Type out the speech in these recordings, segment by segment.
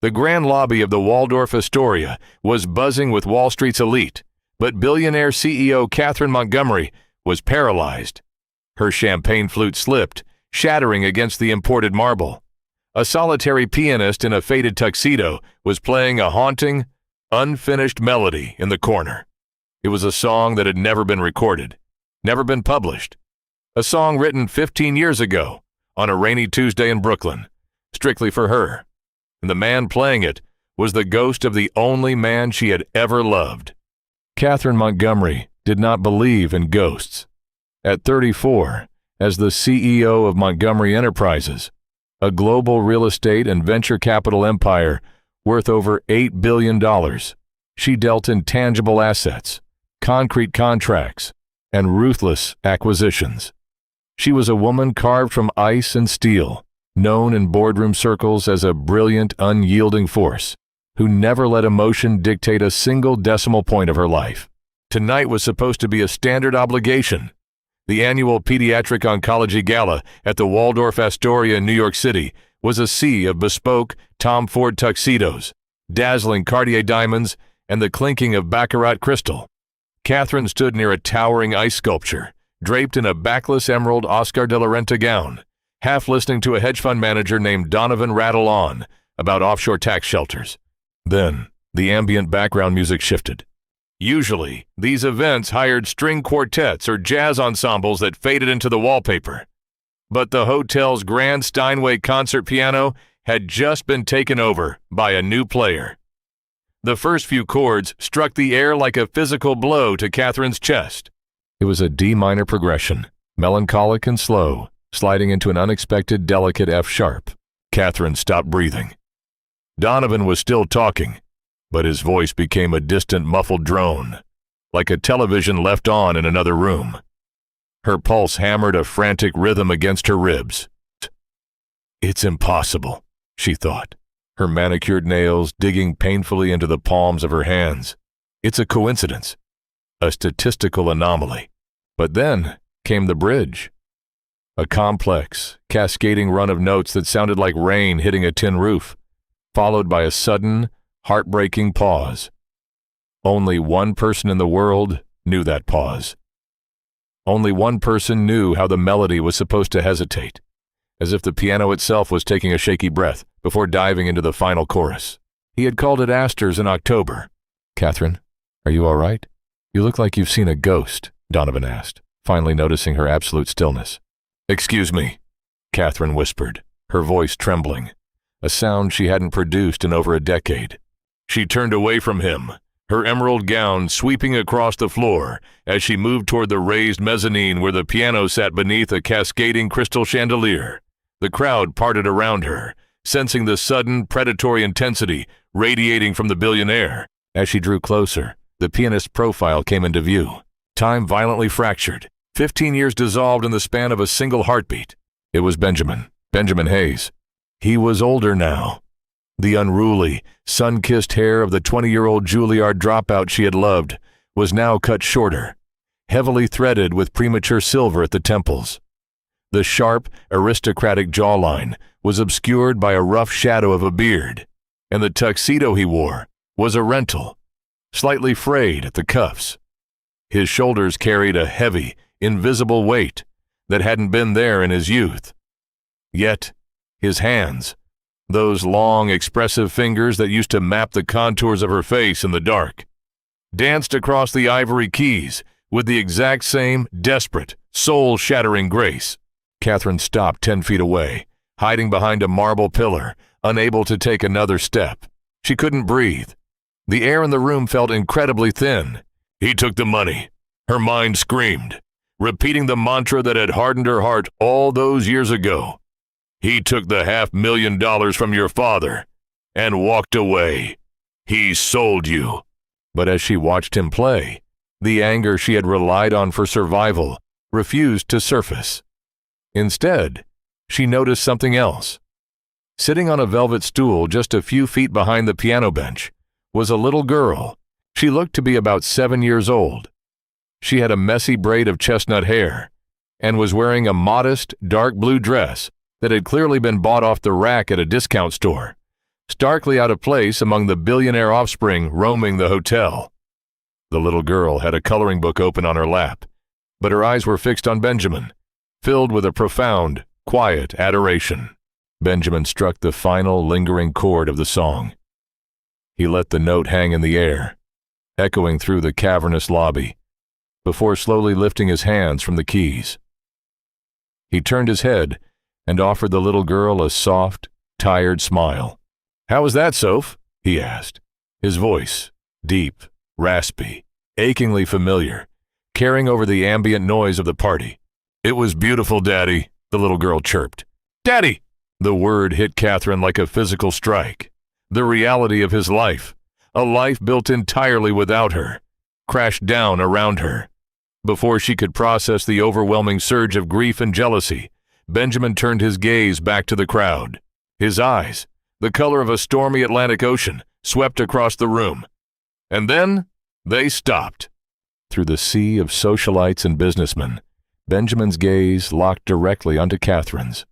The grand lobby of the Waldorf Astoria was buzzing with Wall Street's elite, but billionaire CEO Catherine Montgomery was paralyzed. Her champagne flute slipped, shattering against the imported marble. A solitary pianist in a faded tuxedo was playing a haunting, unfinished melody in the corner. It was a song that had never been recorded, never been published. A song written 15 years ago on a rainy Tuesday in Brooklyn, strictly for her. And the man playing it was the ghost of the only man she had ever loved. Catherine Montgomery did not believe in ghosts. At 34, as the CEO of Montgomery Enterprises, a global real estate and venture capital empire worth over $8 billion, she dealt in tangible assets, concrete contracts, and ruthless acquisitions. She was a woman carved from ice and steel, known in boardroom circles as a brilliant, unyielding force, who never let emotion dictate a single decimal point of her life. Tonight was supposed to be a standard obligation. The annual Pediatric Oncology Gala at the Waldorf Astoria in New York City was a sea of bespoke Tom Ford tuxedos, dazzling Cartier diamonds, and the clinking of baccarat crystal. Catherine stood near a towering ice sculpture, draped in a backless emerald Oscar de la Renta gown, half listening to a hedge fund manager named Donovan rattle on about offshore tax shelters. Then, the ambient background music shifted. Usually, these events hired string quartets or jazz ensembles that faded into the wallpaper. But the hotel's grand Steinway concert piano had just been taken over by a new player. The first few chords struck the air like a physical blow to Catherine's chest. It was a D minor progression, melancholic and slow, sliding into an unexpected delicate F sharp. Catherine stopped breathing. Donovan was still talking, but his voice became a distant muffled drone, like a television left on in another room. Her pulse hammered a frantic rhythm against her ribs. It's impossible, she thought, her manicured nails digging painfully into the palms of her hands. It's a coincidence, a statistical anomaly. But then came the bridge. A complex, cascading run of notes that sounded like rain hitting a tin roof, followed by a sudden, heartbreaking pause. Only one person in the world knew that pause. Only one person knew how the melody was supposed to hesitate, as if the piano itself was taking a shaky breath before diving into the final chorus. He had called it asters in October. "Catherine, are you all right? You look like you've seen a ghost," Donovan asked, finally noticing her absolute stillness. "Excuse me," Catherine whispered, her voice trembling, a sound she hadn't produced in over a decade. She turned away from him, her emerald gown sweeping across the floor as she moved toward the raised mezzanine where the piano sat beneath a cascading crystal chandelier. The crowd parted around her, sensing the sudden, predatory intensity radiating from the billionaire. As she drew closer, the pianist's profile came into view. Time violently fractured, 15 years dissolved in the span of a single heartbeat. It was Benjamin Hayes. He was older now. The unruly, sun-kissed hair of the 20-year-old Juilliard dropout she had loved was now cut shorter, heavily threaded with premature silver at the temples. The sharp, aristocratic jawline was obscured by a rough shadow of a beard, and the tuxedo he wore was a rental, slightly frayed at the cuffs. His shoulders carried a heavy, invisible weight that hadn't been there in his youth. Yet, his hands, those long, expressive fingers that used to map the contours of her face in the dark, danced across the ivory keys with the exact same desperate, soul-shattering grace. Catherine stopped 10 feet away, hiding behind a marble pillar, unable to take another step. She couldn't breathe. The air in the room felt incredibly thin. "He took the money," her mind screamed, repeating the mantra that had hardened her heart all those years ago. "He took the $500,000 from your father and walked away. He sold you." But as she watched him play, the anger she had relied on for survival refused to surface. Instead, she noticed something else. Sitting on a velvet stool just a few feet behind the piano bench was a little girl. She looked to be about 7 years old. She had a messy braid of chestnut hair and was wearing a modest, dark blue dress that had clearly been bought off the rack at a discount store, starkly out of place among the billionaire offspring roaming the hotel. The little girl had a coloring book open on her lap, but her eyes were fixed on Benjamin, filled with a profound, quiet adoration. Benjamin struck the final, lingering chord of the song. He let the note hang in the air, echoing through the cavernous lobby, before slowly lifting his hands from the keys. He turned his head and offered the little girl a soft, tired smile. "How was that, Soph?" he asked, his voice deep, raspy, achingly familiar, carrying over the ambient noise of the party. "It was beautiful, Daddy," the little girl chirped. "Daddy!" The word hit Catherine like a physical strike. The reality of his life, a life built entirely without her, crashed down around her. Before she could process the overwhelming surge of grief and jealousy, Benjamin turned his gaze back to the crowd. His eyes, the color of a stormy Atlantic Ocean, swept across the room. And then they stopped. Through the sea of socialites and businessmen, Benjamin's gaze locked directly onto Catherine's.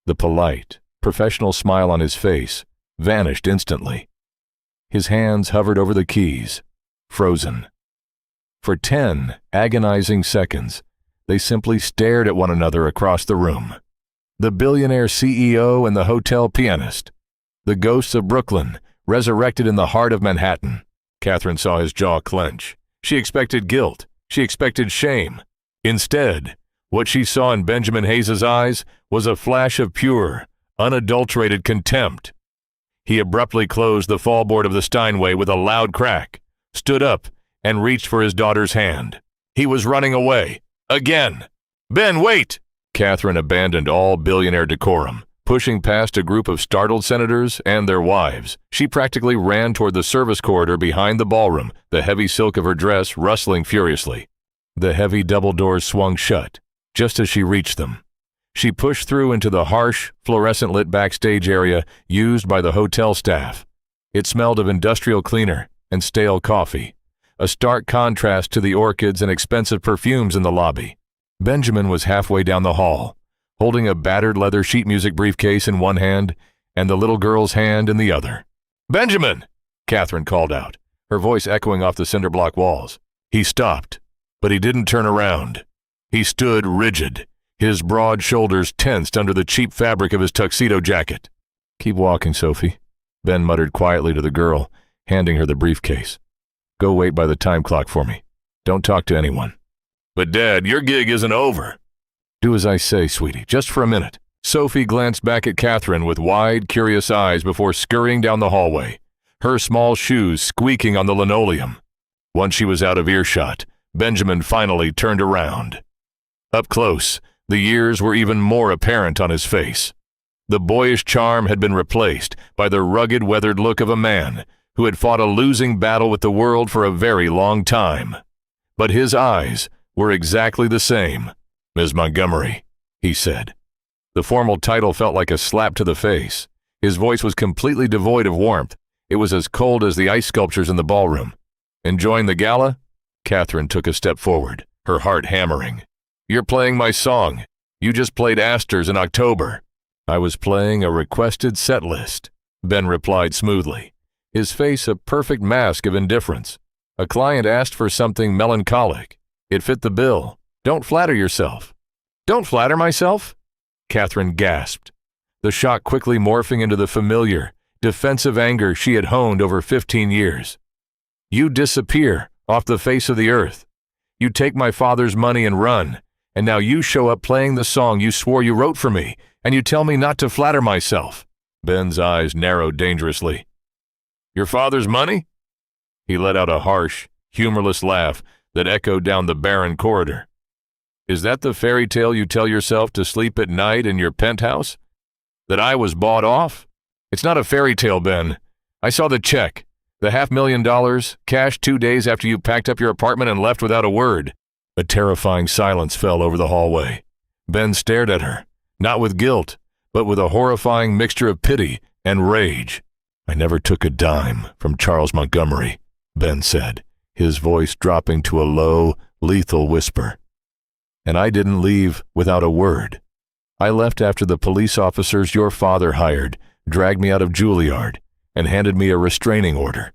The polite, professional smile on his face vanished instantly. His hands hovered over the keys, frozen. For 10 agonizing seconds, they simply stared at one another across the room. The billionaire CEO and the hotel pianist. The ghosts of Brooklyn, resurrected in the heart of Manhattan. Catherine saw his jaw clench. She expected guilt. She expected shame. Instead, what she saw in Benjamin Hayes's eyes was a flash of pure, unadulterated contempt. He abruptly closed the fallboard of the Steinway with a loud crack, stood up, and reached for his daughter's hand. He was running away. Again. "Ben, wait!" Catherine abandoned all billionaire decorum. Pushing past a group of startled senators and their wives, she practically ran toward the service corridor behind the ballroom, the heavy silk of her dress rustling furiously. The heavy double doors swung shut, just as she reached them. She pushed through into the harsh, fluorescent-lit backstage area used by the hotel staff. It smelled of industrial cleaner and stale coffee, a stark contrast to the orchids and expensive perfumes in the lobby. Benjamin was halfway down the hall, holding a battered leather sheet music briefcase in one hand and the little girl's hand in the other. "Benjamin!" Catherine called out, her voice echoing off the cinder block walls. He stopped, but he didn't turn around. He stood rigid, his broad shoulders tensed under the cheap fabric of his tuxedo jacket. "Keep walking, Sophie," Ben muttered quietly to the girl, handing her the briefcase. "Go wait by the time clock for me. Don't talk to anyone." "But Dad, your gig isn't over." "Do as I say, sweetie, just for a minute." Sophie glanced back at Catherine with wide, curious eyes before scurrying down the hallway, her small shoes squeaking on the linoleum. Once she was out of earshot, Benjamin finally turned around. Up close, the years were even more apparent on his face. The boyish charm had been replaced by the rugged, weathered look of a man who had fought a losing battle with the world for a very long time. But his eyes were exactly the same. "Ms. Montgomery," he said. The formal title felt like a slap to the face. His voice was completely devoid of warmth. It was as cold as the ice sculptures in the ballroom. "Enjoying the gala?" Catherine took a step forward, her heart hammering. "You're playing my song. You just played Astor's in October." "I was playing a requested set list," Ben replied smoothly, his face a perfect mask of indifference. "A client asked for something melancholic. It fit the bill. Don't flatter yourself." "Don't flatter myself?" Catherine gasped, the shock quickly morphing into the familiar, defensive anger she had honed over 15 years. "You disappear off the face of the earth. You take my father's money and run, and now you show up playing the song you swore you wrote for me, and you tell me not to flatter myself." Ben's eyes narrowed dangerously. "Your father's money?" He let out a harsh, humorless laugh that echoed down the barren corridor. "Is that the fairy tale you tell yourself to sleep at night in your penthouse? That I was bought off? It's not a fairy tale, Ben. I saw the check. The $500,000, cashed 2 days after you packed up your apartment and left without a word." A terrifying silence fell over the hallway. Ben stared at her, not with guilt, but with a horrifying mixture of pity and rage. "I never took a dime from Charles Montgomery," Ben said, his voice dropping to a low, lethal whisper. "And I didn't leave without a word. I left after the police officers your father hired dragged me out of Juilliard, and handed me a restraining order.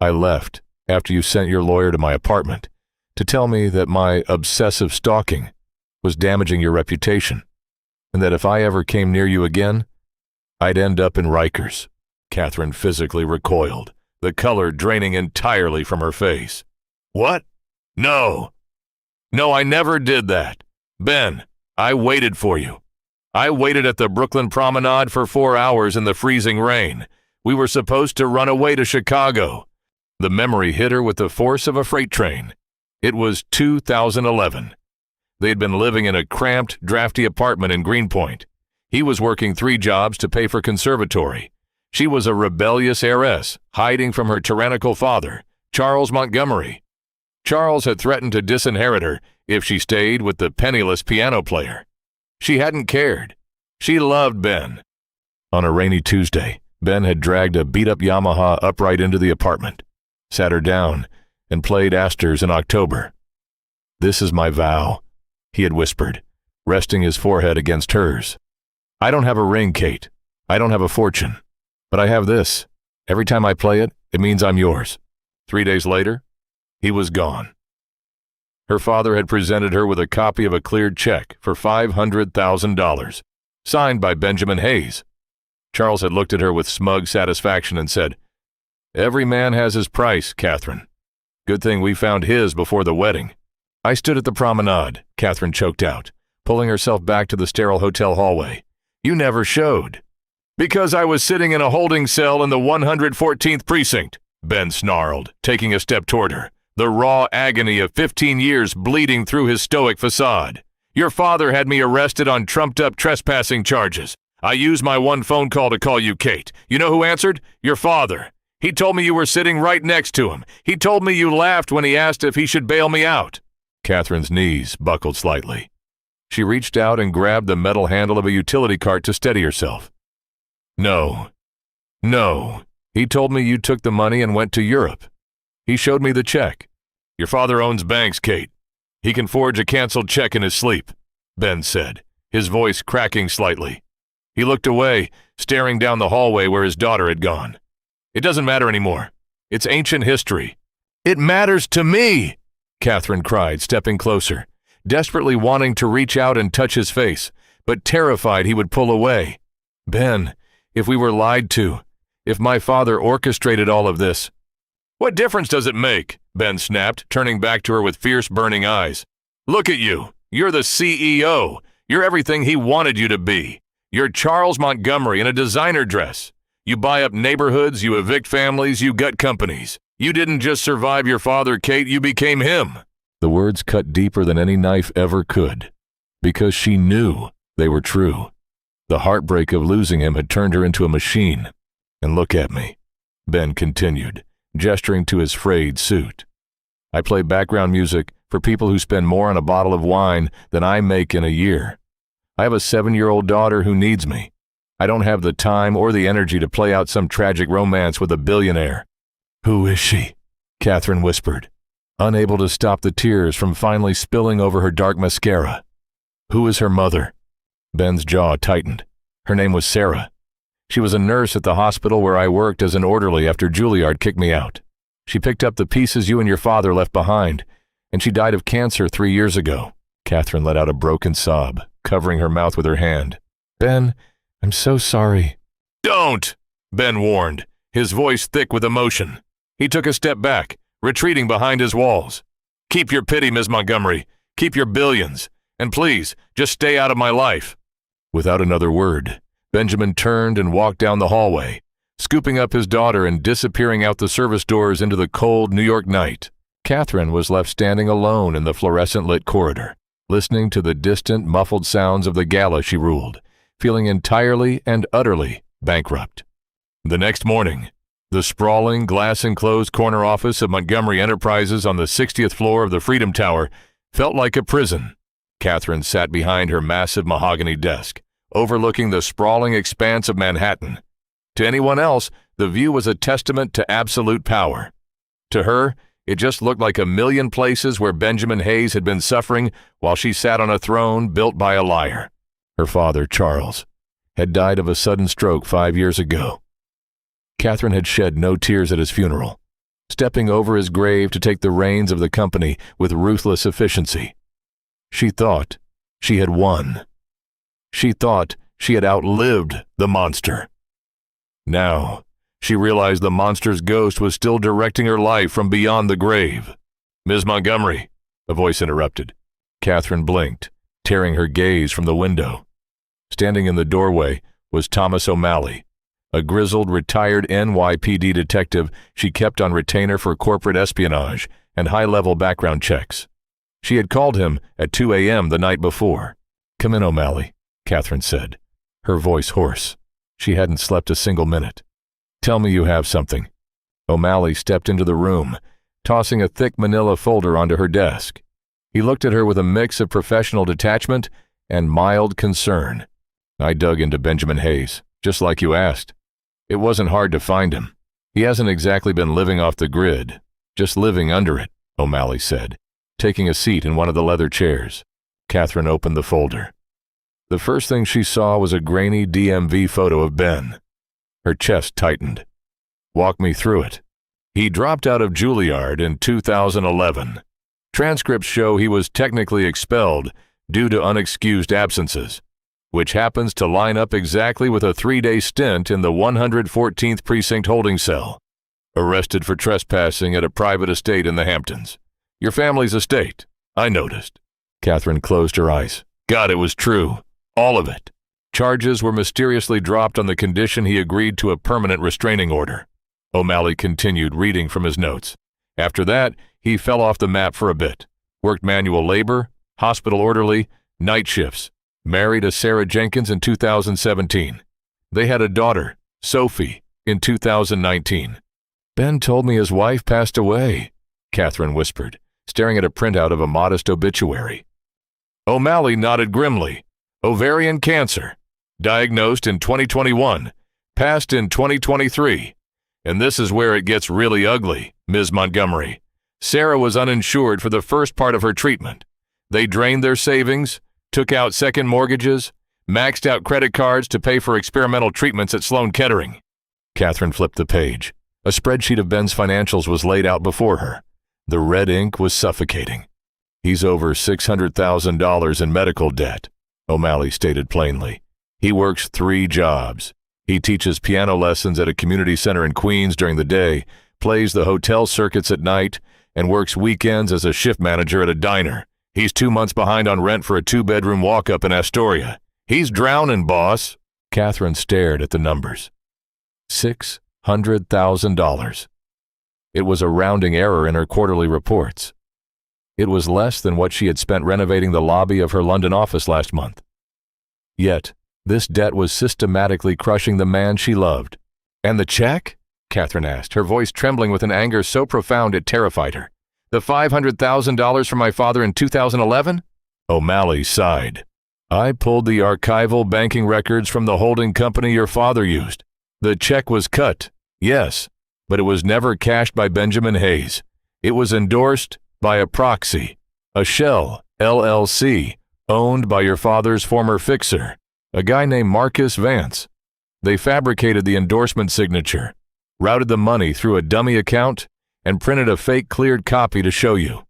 I left after you sent your lawyer to my apartment to tell me that my obsessive stalking was damaging your reputation, and that if I ever came near you again, I'd end up in Rikers. Catherine physically recoiled, the color draining entirely from her face. What? No. No, I never did that. Ben, I waited for you. I waited at the Brooklyn Promenade for 4 hours in the freezing rain. We were supposed to run away to Chicago. The memory hit her with the force of a freight train. It was 2011. They had been living in a cramped, drafty apartment in Greenpoint. He was working 3 jobs to pay for conservatory. She was a rebellious heiress, hiding from her tyrannical father, Charles Montgomery. Charles had threatened to disinherit her if she stayed with the penniless piano player. She hadn't cared. She loved Ben. On a rainy Tuesday, Ben had dragged a beat-up Yamaha upright into the apartment, sat her down, and played Astors in October. "This is my vow," he had whispered, resting his forehead against hers. "I don't have a ring, Kate. I don't have a fortune. But I have this. Every time I play it, it means I'm yours." 3 days later, he was gone. Her father had presented her with a copy of a cleared check for $500,000, signed by Benjamin Hayes. Charles had looked at her with smug satisfaction and said, "Every man has his price, Catherine. Good thing we found his before the wedding." I stood at the promenade, Catherine choked out, pulling herself back to the sterile hotel hallway. "You never showed." "Because I was sitting in a holding cell in the 114th precinct," Ben snarled, taking a step toward her, the raw agony of 15 years bleeding through his stoic facade. "Your father had me arrested on trumped-up trespassing charges. I used my one phone call to call you Kate. You know who answered? Your father. He told me you were sitting right next to him. He told me you laughed when he asked if he should bail me out." Catherine's knees buckled slightly. She reached out and grabbed the metal handle of a utility cart to steady herself. No. He told me you took the money and went to Europe. He showed me the check. Your father owns banks, Kate. He can forge a canceled check in his sleep," Ben said, his voice cracking slightly. He looked away, staring down the hallway where his daughter had gone. "It doesn't matter anymore. It's ancient history." "It matters to me!" Catherine cried, stepping closer, desperately wanting to reach out and touch his face, but terrified he would pull away. "Ben, if we were lied to, if my father orchestrated all of this—" "What difference does it make?" Ben snapped, turning back to her with fierce, burning eyes. "Look at you. You're the CEO. You're everything he wanted you to be. You're Charles Montgomery in a designer dress. You buy up neighborhoods, you evict families, you gut companies. You didn't just survive your father, Kate, you became him." The words cut deeper than any knife ever could, because she knew they were true. The heartbreak of losing him had turned her into a machine. "And look at me," Ben continued, gesturing to his frayed suit. "I play background music for people who spend more on a bottle of wine than I make in a year. I have a 7-year-old daughter who needs me. I don't have the time or the energy to play out some tragic romance with a billionaire." "Who is she?" Catherine whispered, unable to stop the tears from finally spilling over her dark mascara. "Who is her mother?" Ben's jaw tightened. "Her name was Sarah. She was a nurse at the hospital where I worked as an orderly after Juilliard kicked me out. She picked up the pieces you and your father left behind, and she died of cancer 3 years ago." Catherine let out a broken sob, covering her mouth with her hand. "Ben, I'm so sorry." "Don't!" Ben warned, his voice thick with emotion. He took a step back, retreating behind his walls. "Keep your pity, Miss Montgomery. Keep your billions. And please, just stay out of my life." Without another word, Benjamin turned and walked down the hallway, scooping up his daughter and disappearing out the service doors into the cold New York night. Catherine was left standing alone in the fluorescent-lit corridor, listening to the distant, muffled sounds of the gala she ruled, feeling entirely and utterly bankrupt. The next morning, the sprawling, glass-enclosed corner office of Montgomery Enterprises on the 60th floor of the Freedom Tower felt like a prison. Catherine sat behind her massive mahogany desk, overlooking the sprawling expanse of Manhattan. To anyone else, the view was a testament to absolute power. To her, it just looked like a million places where Benjamin Hayes had been suffering while she sat on a throne built by a liar. Her father, Charles. had died of a sudden stroke 5 years ago. Catherine had shed no tears at his funeral, stepping over his grave to take the reins of the company with ruthless efficiency. She thought she had won. She thought she had outlived the monster. Now, she realized the monster's ghost was still directing her life from beyond the grave. "Ms. Montgomery," a voice interrupted. Catherine blinked, tearing her gaze from the window. Standing in the doorway was Thomas O'Malley, a grizzled, retired NYPD detective she kept on retainer for corporate espionage and high-level background checks. She had called him at 2 a.m. the night before. "Come in, O'Malley," Catherine said, her voice hoarse. She hadn't slept a single minute. "Tell me you have something." O'Malley stepped into the room, tossing a thick manila folder onto her desk. He looked at her with a mix of professional detachment and mild concern. "I dug into Benjamin Hayes, just like you asked. It wasn't hard to find him. He hasn't exactly been living off the grid, just living under it," O'Malley said, taking a seat in one of the leather chairs. Catherine opened the folder. The first thing she saw was a grainy DMV photo of Ben. Her chest tightened. "Walk me through it." "He dropped out of Juilliard in 2011. Transcripts show he was technically expelled due to unexcused absences, which happens to line up exactly with a 3-day stint in the 114th Precinct holding cell. Arrested for trespassing at a private estate in the Hamptons. Your family's estate, I noticed." Catherine closed her eyes. God, it was true. All of it. Charges were mysteriously dropped on the condition he agreed to a permanent restraining order. O'Malley continued reading from his notes. After that, he fell off the map for a bit. Worked manual labor, hospital orderly, night shifts. Married a Sarah Jenkins in 2017. They had a daughter, Sophie, in 2019. "Ben told me his wife passed away," Catherine whispered, staring at a printout of a modest obituary. O'Malley nodded grimly. "Ovarian cancer. Diagnosed in 2021. Passed in 2023. And this is where it gets really ugly, Ms. Montgomery. Sarah was uninsured for the first part of her treatment. They drained their savings, took out second mortgages, maxed out credit cards to pay for experimental treatments at Sloan Kettering." Catherine flipped the page. A spreadsheet of Ben's financials was laid out before her. The red ink was suffocating. "He's over $600,000 in medical debt," O'Malley stated plainly. "He works 3 jobs. He teaches piano lessons at a community center in Queens during the day, plays the hotel circuits at night, and works weekends as a shift manager at a diner. He's 2 months behind on rent for a 2-bedroom walk-up in Astoria. He's drowning, boss." Catherine stared at the numbers. $600,000. It was a rounding error in her quarterly reports. It was less than what she had spent renovating the lobby of her London office last month. Yet, this debt was systematically crushing the man she loved. "And the check?" Catherine asked, her voice trembling with an anger so profound it terrified her. "The $500,000 from my father in 2011? O'Malley sighed. "I pulled the archival banking records from the holding company your father used. The check was cut, yes, but it was never cashed by Benjamin Hayes. It was endorsed by a proxy, a shell LLC, owned by your father's former fixer, a guy named Marcus Vance. They fabricated the endorsement signature, routed the money through a dummy account, and printed a fake cleared copy to show you.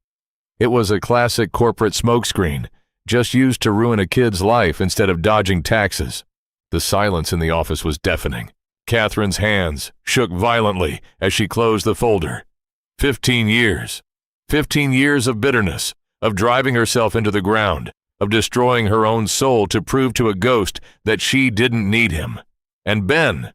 It was a classic corporate smokescreen, just used to ruin a kid's life instead of dodging taxes." The silence in the office was deafening. Catherine's hands shook violently as she closed the folder. 15 years. 15 years of bitterness, of driving herself into the ground, of destroying her own soul to prove to a ghost that she didn't need him. And Ben.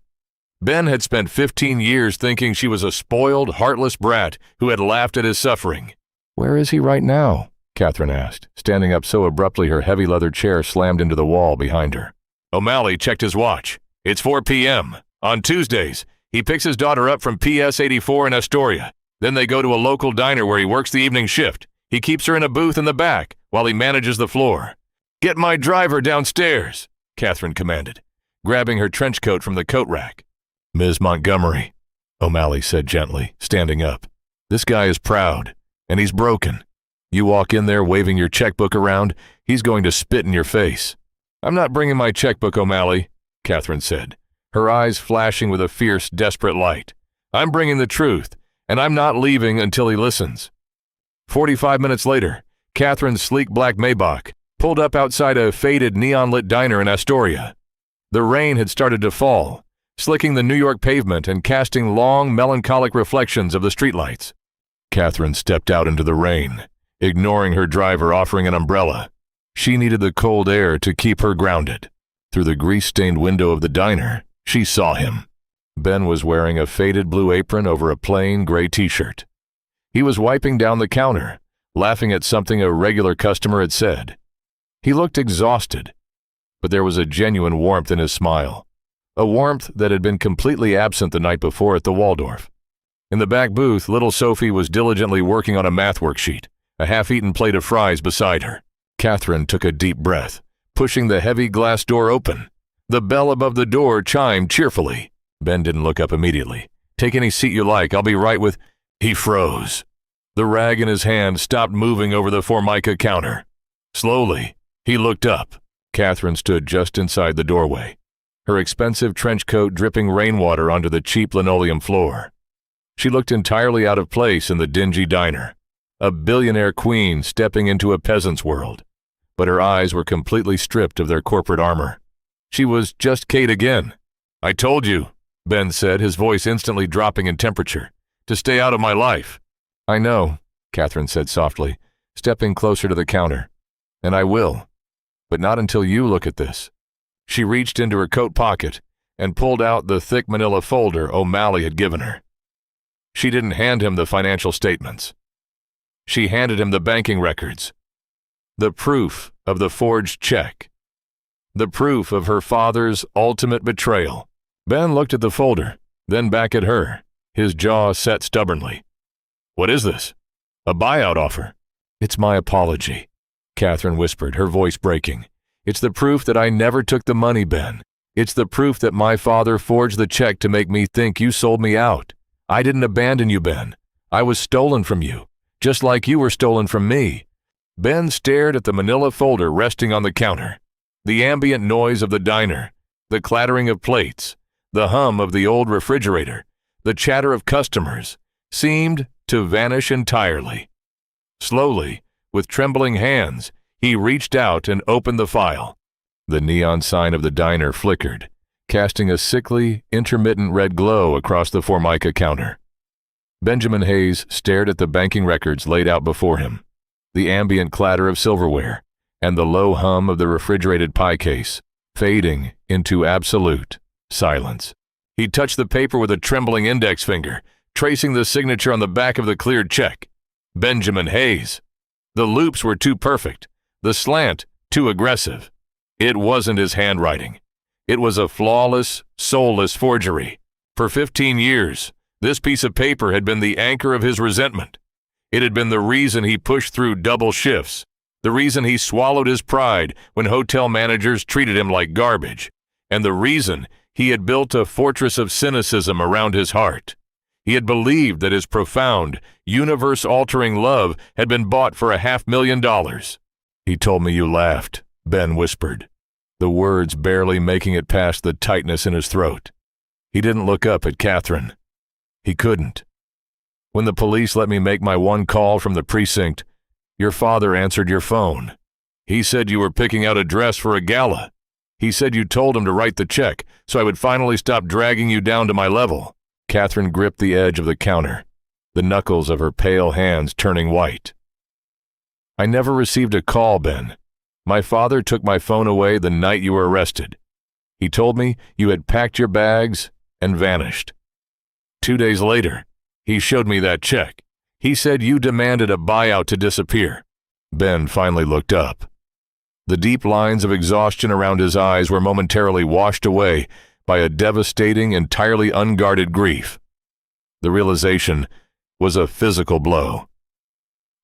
Ben had spent 15 years thinking she was a spoiled, heartless brat who had laughed at his suffering. "Where is he right now?" Catherine asked, standing up so abruptly her heavy leather chair slammed into the wall behind her. O'Malley checked his watch. "It's 4 p.m. On Tuesdays, he picks his daughter up from PS 84 in Astoria. Then they go to a local diner where he works the evening shift. He keeps her in a booth in the back while he manages the floor. Get my driver downstairs," Catherine commanded, grabbing her trench coat from the coat rack. "Ms. Montgomery," O'Malley said gently, standing up. "This guy is proud, and he's broken. You walk in there waving your checkbook around, he's going to spit in your face." "I'm not bringing my checkbook, O'Malley," Catherine said, her eyes flashing with a fierce, desperate light. "I'm bringing the truth, and I'm not leaving until he listens." 45 minutes later, Catherine's sleek black Maybach pulled up outside a faded neon-lit diner in Astoria. The rain had started to fall, slicking the New York pavement and casting long, melancholic reflections of the streetlights. Catherine stepped out into the rain, ignoring her driver offering an umbrella. She needed the cold air to keep her grounded. Through the grease-stained window of the diner, she saw him. Ben was wearing a faded blue apron over a plain gray t-shirt. He was wiping down the counter, laughing at something a regular customer had said. He looked exhausted, but there was a genuine warmth in his smile, a warmth that had been completely absent the night before at the Waldorf. In the back booth, little Sophie was diligently working on a math worksheet, a half-eaten plate of fries beside her. Catherine took a deep breath, pushing the heavy glass door open. The bell above the door chimed cheerfully. Ben didn't look up immediately. "Take any seat you like, I'll be right with—" He froze. The rag in his hand stopped moving over the Formica counter. Slowly, he looked up. Catherine stood just inside the doorway, her expensive trench coat dripping rainwater onto the cheap linoleum floor. She looked entirely out of place in the dingy diner, a billionaire queen stepping into a peasant's world. But her eyes were completely stripped of their corporate armor. She was just Kate again. "I told you," Ben said, his voice instantly dropping in temperature, "to stay out of my life." "I know," Catherine said softly, stepping closer to the counter. "And I will. But not until you look at this." She reached into her coat pocket and pulled out the thick manila folder O'Malley had given her. She didn't hand him the financial statements. She handed him the banking records, the proof of the forged check, the proof of her father's ultimate betrayal. Ben looked at the folder, then back at her, his jaw set stubbornly. "What is this? A buyout offer?" "It's my apology," Catherine whispered, her voice breaking. "It's the proof that I never took the money, Ben. It's the proof that my father forged the check to make me think you sold me out. I didn't abandon you, Ben. I was stolen from you, just like you were stolen from me." Ben stared at the manila folder resting on the counter. The ambient noise of the diner, the clattering of plates, the hum of the old refrigerator, the chatter of customers, seemed to vanish entirely. Slowly, with trembling hands, he reached out and opened the file. The neon sign of the diner flickered, casting a sickly, intermittent red glow across the Formica counter. Benjamin Hayes stared at the banking records laid out before him, the ambient clatter of silverware, and the low hum of the refrigerated pie case, fading into absolute silence. He touched the paper with a trembling index finger, tracing the signature on the back of the cleared check. Benjamin Hayes. The loops were too perfect, the slant too aggressive. It wasn't his handwriting. It was a flawless, soulless forgery. For 15 years, this piece of paper had been the anchor of his resentment. It had been the reason he pushed through double shifts, the reason he swallowed his pride when hotel managers treated him like garbage, and the reason he had built a fortress of cynicism around his heart. He had believed that his profound, universe-altering love had been bought for $500,000. "He told me you laughed," Ben whispered, the words barely making it past the tightness in his throat. He didn't look up at Catherine. He couldn't. "When the police let me make my one call from the precinct, your father answered your phone. He said you were picking out a dress for a gala. He said you told him to write the check so I would finally stop dragging you down to my level." Catherine gripped the edge of the counter, the knuckles of her pale hands turning white. "I never received a call, Ben. My father took my phone away the night you were arrested. He told me you had packed your bags and vanished. 2 days later, he showed me that check. He said you demanded a buyout to disappear." Ben finally looked up. The deep lines of exhaustion around his eyes were momentarily washed away by a devastating, entirely unguarded grief. The realization was a physical blow.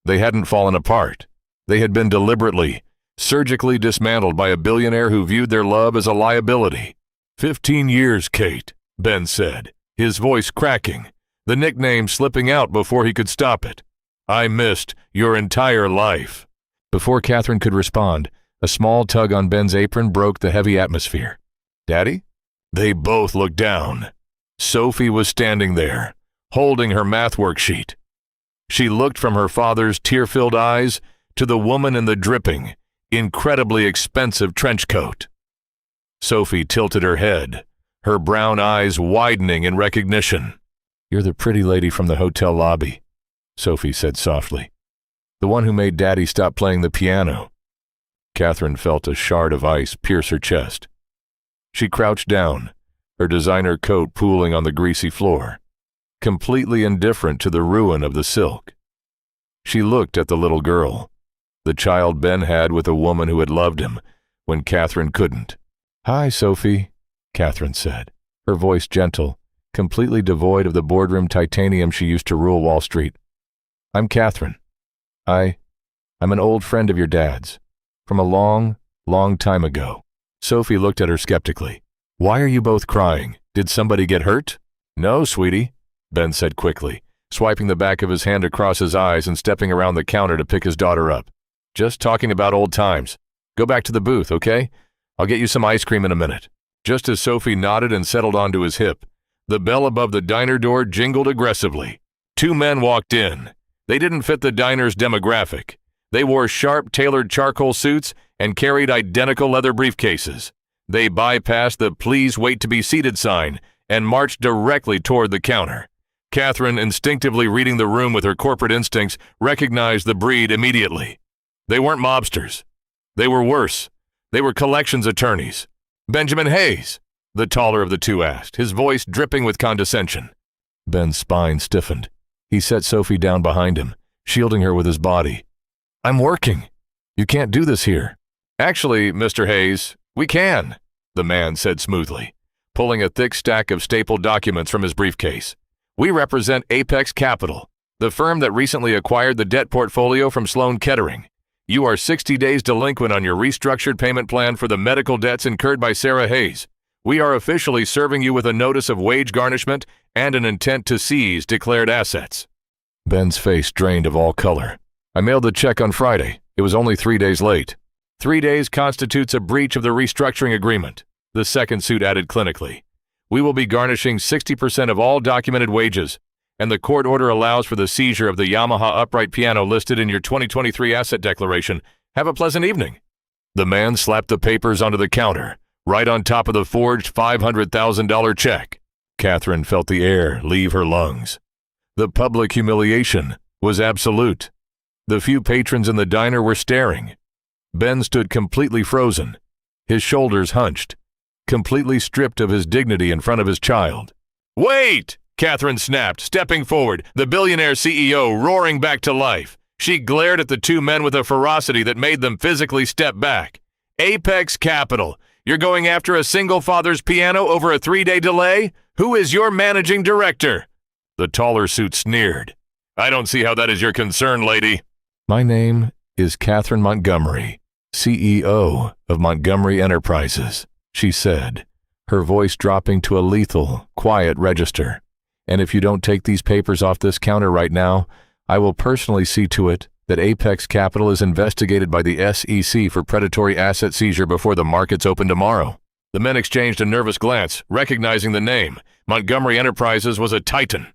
They hadn't fallen apart. They had been deliberately, surgically dismantled by a billionaire who viewed their love as a liability. 15 years, Kate," Ben said, his voice cracking, the nickname slipping out before he could stop it. "I missed your entire life." Before Catherine could respond, a small tug on Ben's apron broke the heavy atmosphere. "Daddy?" They both looked down. Sophie was standing there, holding her math worksheet. She looked from her father's tear-filled eyes to the woman in the dripping, incredibly expensive trench coat. Sophie tilted her head, her brown eyes widening in recognition. "You're the pretty lady from the hotel lobby," Sophie said softly. "The one who made Daddy stop playing the piano." Catherine felt a shard of ice pierce her chest. She crouched down, her designer coat pooling on the greasy floor, completely indifferent to the ruin of the silk. She looked at the little girl, the child Ben had with a woman who had loved him when Catherine couldn't. "Hi, Sophie," Catherine said, her voice gentle, completely devoid of the boardroom titanium she used to rule Wall Street. "I'm Catherine. I'm an old friend of your dad's, from a long, long time ago." Sophie looked at her skeptically. "Why are you both crying? Did somebody get hurt?" "No, sweetie," Ben said quickly, swiping the back of his hand across his eyes and stepping around the counter to pick his daughter up. "Just talking about old times. Go back to the booth, okay? I'll get you some ice cream in a minute." Just as Sophie nodded and settled onto his hip, the bell above the diner door jingled aggressively. Two men walked in. They didn't fit the diner's demographic. They wore sharp, tailored charcoal suits and carried identical leather briefcases. They bypassed the "Please wait to be seated" sign and marched directly toward the counter. Catherine, instinctively reading the room with her corporate instincts, recognized the breed immediately. They weren't mobsters. They were worse. They were collections attorneys. "Benjamin Hayes," the taller of the two asked, his voice dripping with condescension. Ben's spine stiffened. He set Sophie down behind him, shielding her with his body. "I'm working. You can't do this here." "Actually, Mr. Hayes, we can," the man said smoothly, pulling a thick stack of stapled documents from his briefcase. "We represent Apex Capital, the firm that recently acquired the debt portfolio from Sloan Kettering. You are 60 days delinquent on your restructured payment plan for the medical debts incurred by Sarah Hayes. We are officially serving you with a notice of wage garnishment and an intent to seize declared assets." Ben's face drained of all color. "I mailed the check on Friday. It was only 3 days late." 3 days constitutes a breach of the restructuring agreement," the second suit added clinically. "We will be garnishing 60% of all documented wages, and the court order allows for the seizure of the Yamaha upright piano listed in your 2023 asset declaration. Have a pleasant evening." The man slapped the papers onto the counter, right on top of the forged $500,000 check. Catherine felt the air leave her lungs. The public humiliation was absolute. The few patrons in the diner were staring. Ben stood completely frozen, his shoulders hunched, completely stripped of his dignity in front of his child. "Wait!" Catherine snapped, stepping forward, the Billionaire CEO roaring back to life. She glared at the two men with a ferocity that made them physically step back. "Apex Capital, you're going after a single father's piano over a 3-day delay? Who is your managing director?" The taller suit sneered. "I don't see how that is your concern, lady." "My name is Catherine Montgomery, CEO of Montgomery Enterprises," she said, her voice dropping to a lethal, quiet register. "And if you don't take these papers off this counter right now, I will personally see to it that Apex Capital is investigated by the SEC for predatory asset seizure before the markets open tomorrow." The men exchanged a nervous glance, recognizing the name. Montgomery Enterprises was a titan.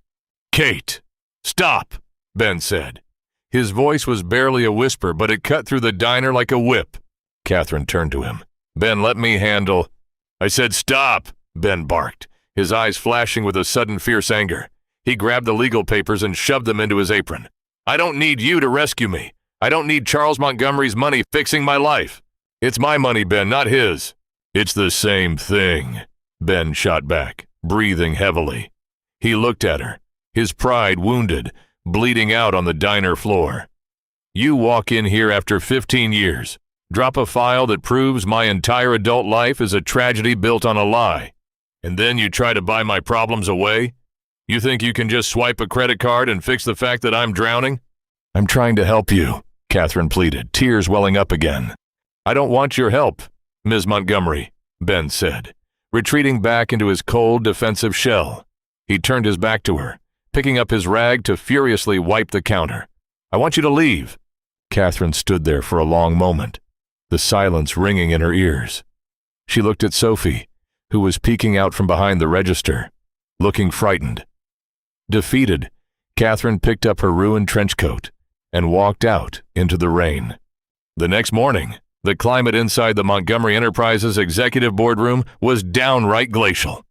"Kate, stop," Ben said. His voice was barely a whisper, but it cut through the diner like a whip. Catherine turned to him. "Ben, let me handle." "I said stop," Ben barked, his eyes flashing with a sudden fierce anger. He grabbed the legal papers and shoved them into his apron. "I don't need you to rescue me. I don't need Charles Montgomery's money fixing my life. It's my money, Ben, not his." "It's the same thing," Ben shot back, breathing heavily. He looked at her, his pride wounded, bleeding out on the diner floor. "You walk in here after 15 years, drop a file that proves my entire adult life is a tragedy built on a lie, and then you try to buy my problems away? You think you can just swipe a credit card and fix the fact that I'm drowning?" "I'm trying to help you," Catherine pleaded, tears welling up again. "I don't want your help, Ms. Montgomery," Ben said, retreating back into his cold, defensive shell. He turned his back to her, picking up his rag to furiously wipe the counter. "I want you to leave." Catherine stood there for a long moment, the silence ringing in her ears. She looked at Sophie, who was peeking out from behind the register, looking frightened. Defeated, Catherine picked up her ruined trench coat and walked out into the rain. The next morning, the climate inside the Montgomery Enterprises executive boardroom was downright glacial.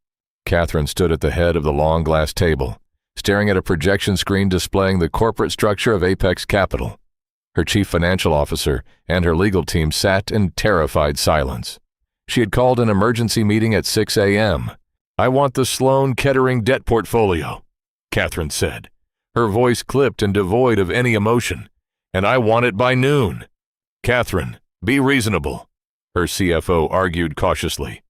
Catherine stood at the head of the long glass table, staring at a projection screen displaying the corporate structure of Apex Capital. Her chief financial officer and her legal team sat in terrified silence. She had called an emergency meeting at 6 a.m. "I want the Sloan Kettering debt portfolio," Catherine said, her voice clipped and devoid of any emotion. "And I want it by noon." "Catherine, be reasonable," her CFO argued cautiously.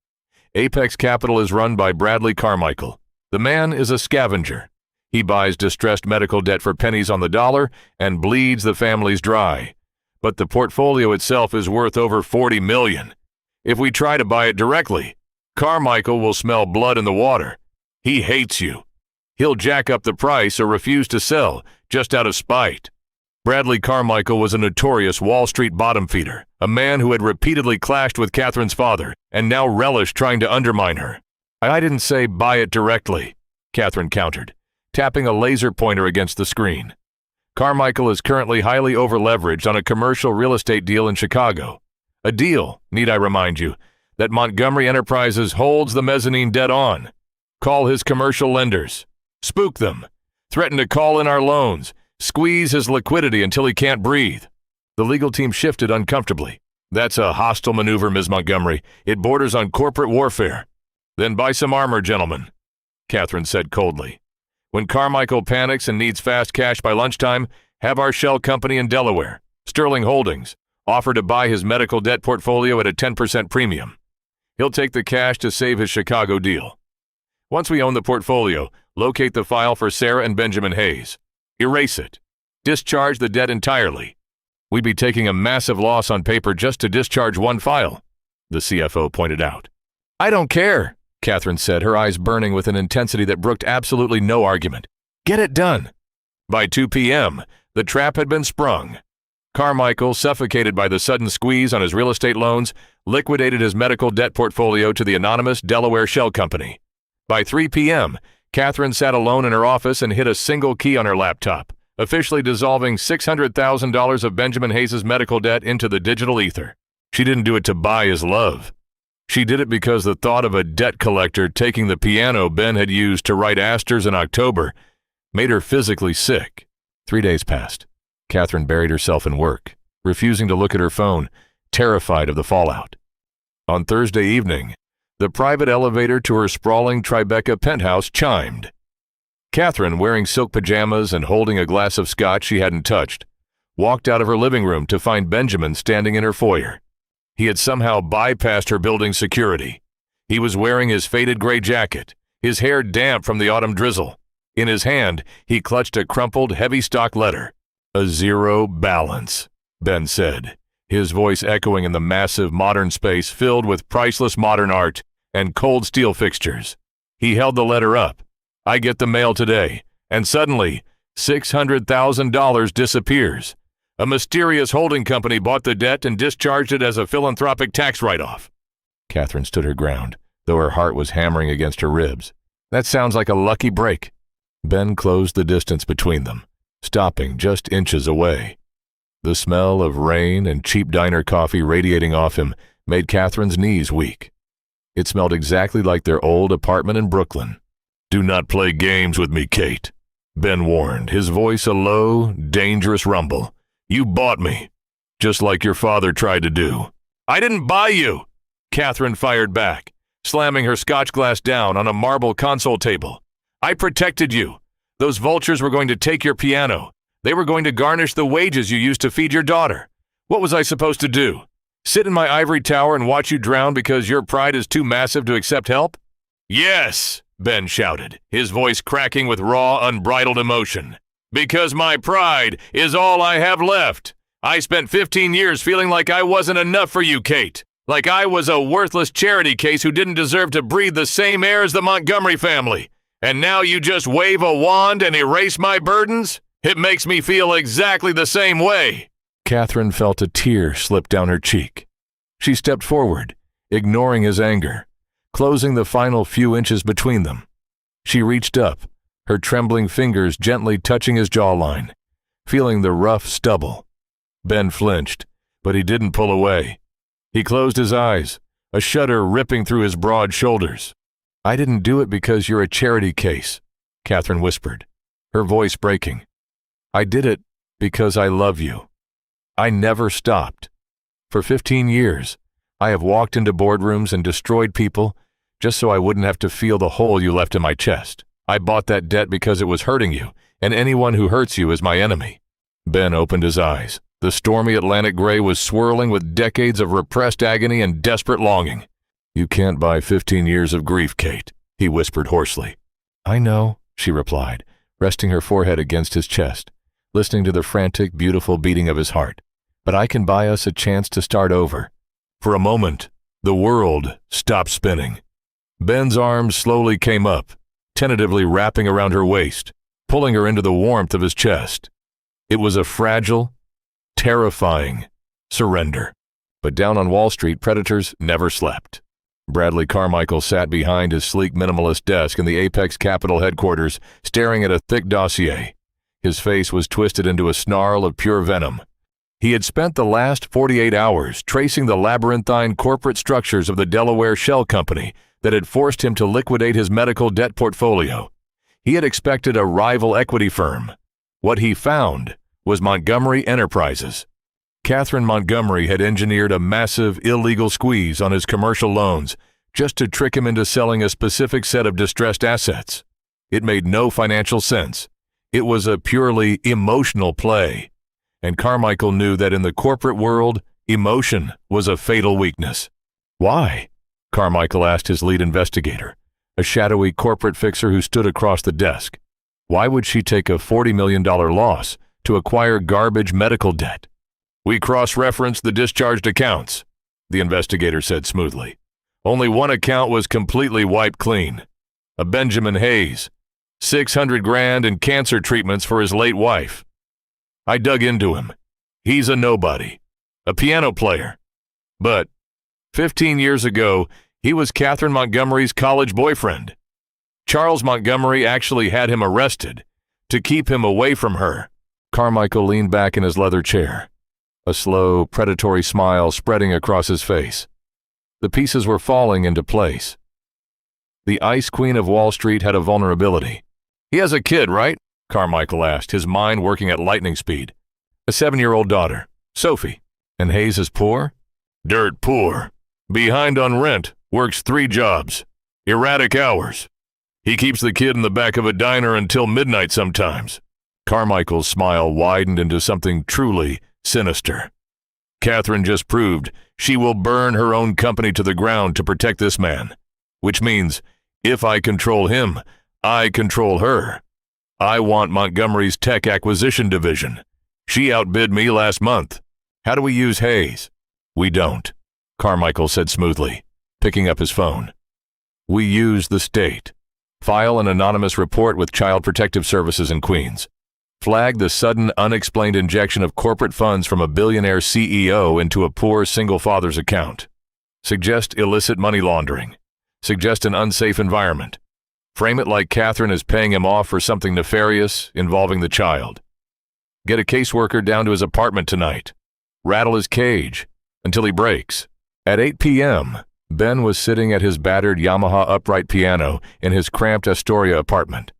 "Apex Capital is run by Bradley Carmichael. The man is a scavenger. He buys distressed medical debt for pennies on the dollar and bleeds the families dry. But the portfolio itself is worth over $40 million. If we try to buy it directly, Carmichael will smell blood in the water. He hates you. He'll jack up the price or refuse to sell just out of spite." Bradley Carmichael was a notorious Wall Street bottom feeder, a man who had repeatedly clashed with Catherine's father and now relished trying to undermine her. "I didn't say buy it directly," Catherine countered, tapping a laser pointer against the screen. "Carmichael is currently highly over-leveraged on a commercial real estate deal in Chicago. A deal, need I remind you, that Montgomery Enterprises holds the mezzanine debt on. Call his commercial lenders. Spook them. Threaten to call in our loans. Squeeze his liquidity until he can't breathe." The legal team shifted uncomfortably. "That's a hostile maneuver, Ms. Montgomery. It borders on corporate warfare." "Then buy some armor, gentlemen," Catherine said coldly. "When Carmichael panics and needs fast cash by lunchtime, have our shell company in Delaware, Sterling Holdings, offer to buy his medical debt portfolio at a 10% premium. He'll take the cash to save his Chicago deal. Once we own the portfolio, locate the file for Sarah and Benjamin Hayes. Erase it. Discharge the debt entirely. We'd be taking a massive loss on paper just to discharge one file," the CFO pointed out. "I don't care," Catherine said, her eyes burning with an intensity that brooked absolutely no argument. "Get it done." By 2 p.m., the trap had been sprung. Carmichael, suffocated by the sudden squeeze on his real estate loans, liquidated his medical debt portfolio to the anonymous Delaware shell company. By 3 p.m., Catherine sat alone in her office and hit a single key on her laptop, officially dissolving $600,000 of Benjamin Hayes' medical debt into the digital ether. She didn't do it to buy his love. She did it because the thought of a debt collector taking the piano Ben had used to write Asters in October made her physically sick. 3 days passed. Catherine buried herself in work, refusing to look at her phone, terrified of the fallout. On Thursday evening, the private elevator to her sprawling Tribeca penthouse chimed. Catherine, wearing silk pajamas and holding a glass of scotch she hadn't touched, walked out of her living room to find Benjamin standing in her foyer. He had somehow bypassed her building security. He was wearing his faded gray jacket, his hair damp from the autumn drizzle. In his hand, he clutched a crumpled, heavy stock letter. "A zero balance," Ben said, his voice echoing in the massive modern space filled with priceless modern art and cold steel fixtures. He held the letter up. "I get the mail today, and suddenly, $600,000 disappears. A mysterious holding company bought the debt and discharged it as a philanthropic tax write-off." Catherine stood her ground, though her heart was hammering against her ribs. "That sounds like a lucky break." Ben closed the distance between them, stopping just inches away. The smell of rain and cheap diner coffee radiating off him made Catherine's knees weak. It smelled exactly like their old apartment in Brooklyn. "Do not play games with me, Kate," Ben warned, his voice a low, dangerous rumble. "You bought me, just like your father tried to do." "I didn't buy you," Catherine fired back, slamming her scotch glass down on a marble console table. "I protected you. Those vultures were going to take your piano. They were going to garnish the wages you used to feed your daughter. What was I supposed to do? Sit in my ivory tower and watch you drown because your pride is too massive to accept help?" "Yes," Ben shouted, his voice cracking with raw, unbridled emotion. "Because my pride is all I have left. I spent 15 years feeling like I wasn't enough for you, Kate. Like I was a worthless charity case who didn't deserve to breathe the same air as the Montgomery family. And now you just wave a wand and erase my burdens? It makes me feel exactly the same way." Catherine felt a tear slip down her cheek. She stepped forward, ignoring his anger. closing the final few inches between them. She reached up, her trembling fingers gently touching his jawline, feeling the rough stubble. Ben flinched, but he didn't pull away. He closed his eyes, a shudder ripping through his broad shoulders. "I didn't do it because you're a charity case," Catherine whispered, her voice breaking. "I did it because I love you. I never stopped. For 15 years, I have walked into boardrooms and destroyed people just so I wouldn't have to feel the hole you left in my chest. I bought that debt because it was hurting you, and anyone who hurts you is my enemy." Ben opened his eyes. The stormy Atlantic gray was swirling with decades of repressed agony and desperate longing. "You can't buy 15 years of grief, Kate," he whispered hoarsely. "I know," she replied, resting her forehead against his chest, listening to the frantic, beautiful beating of his heart. "But I can buy us a chance to start over." For a moment, the world stopped spinning. Ben's arms slowly came up, tentatively wrapping around her waist, pulling her into the warmth of his chest. It was a fragile, terrifying surrender. But down on Wall Street, predators never slept. Bradley Carmichael sat behind his sleek minimalist desk in the Apex Capital headquarters, staring at a thick dossier. His face was twisted into a snarl of pure venom. He had spent the last 48 hours tracing the labyrinthine corporate structures of the Delaware shell company that had forced him to liquidate his medical debt portfolio. He had expected a rival equity firm. What he found was Montgomery Enterprises. Catherine Montgomery had engineered a massive illegal squeeze on his commercial loans just to trick him into selling a specific set of distressed assets. It made no financial sense. It was a purely emotional play. And Carmichael knew that in the corporate world, emotion was a fatal weakness. "Why?" Carmichael asked his lead investigator, a shadowy corporate fixer who stood across the desk. "Why would she take a $40 million loss to acquire garbage medical debt?" "We cross-referenced the discharged accounts," the investigator said smoothly. "Only one account was completely wiped clean. A Benjamin Hayes, $600,000 in cancer treatments for his late wife. I dug into him. He's a nobody, a piano player. But 15 years ago, he was Catherine Montgomery's college boyfriend. Charles Montgomery actually had him arrested to keep him away from her." Carmichael leaned back in his leather chair, a slow, predatory smile spreading across his face. The pieces were falling into place. The ice queen of Wall Street had a vulnerability. "He has a kid, right?" Carmichael asked, his mind working at lightning speed. "A 7-year-old daughter, Sophie. And Hayes is poor?" "Dirt poor. Behind on rent, works 3 jobs. Erratic hours. He keeps the kid in the back of a diner until midnight sometimes." Carmichael's smile widened into something truly sinister. "Catherine just proved she will burn her own company to the ground to protect this man. Which means, if I control him, I control her. I want Montgomery's tech acquisition division. She outbid me last month. How do we use Hayes?" "We don't," Carmichael said smoothly, picking up his phone. "We use the state. File an anonymous report with Child Protective Services in Queens. Flag the sudden, unexplained injection of corporate funds from a billionaire CEO into a poor single father's account. Suggest illicit money laundering. Suggest an unsafe environment. Frame it like Catherine is paying him off for something nefarious involving the child. Get a caseworker down to his apartment tonight. Rattle his cage until he breaks." At 8 p.m., Ben was sitting at his battered Yamaha upright piano in his cramped Astoria apartment,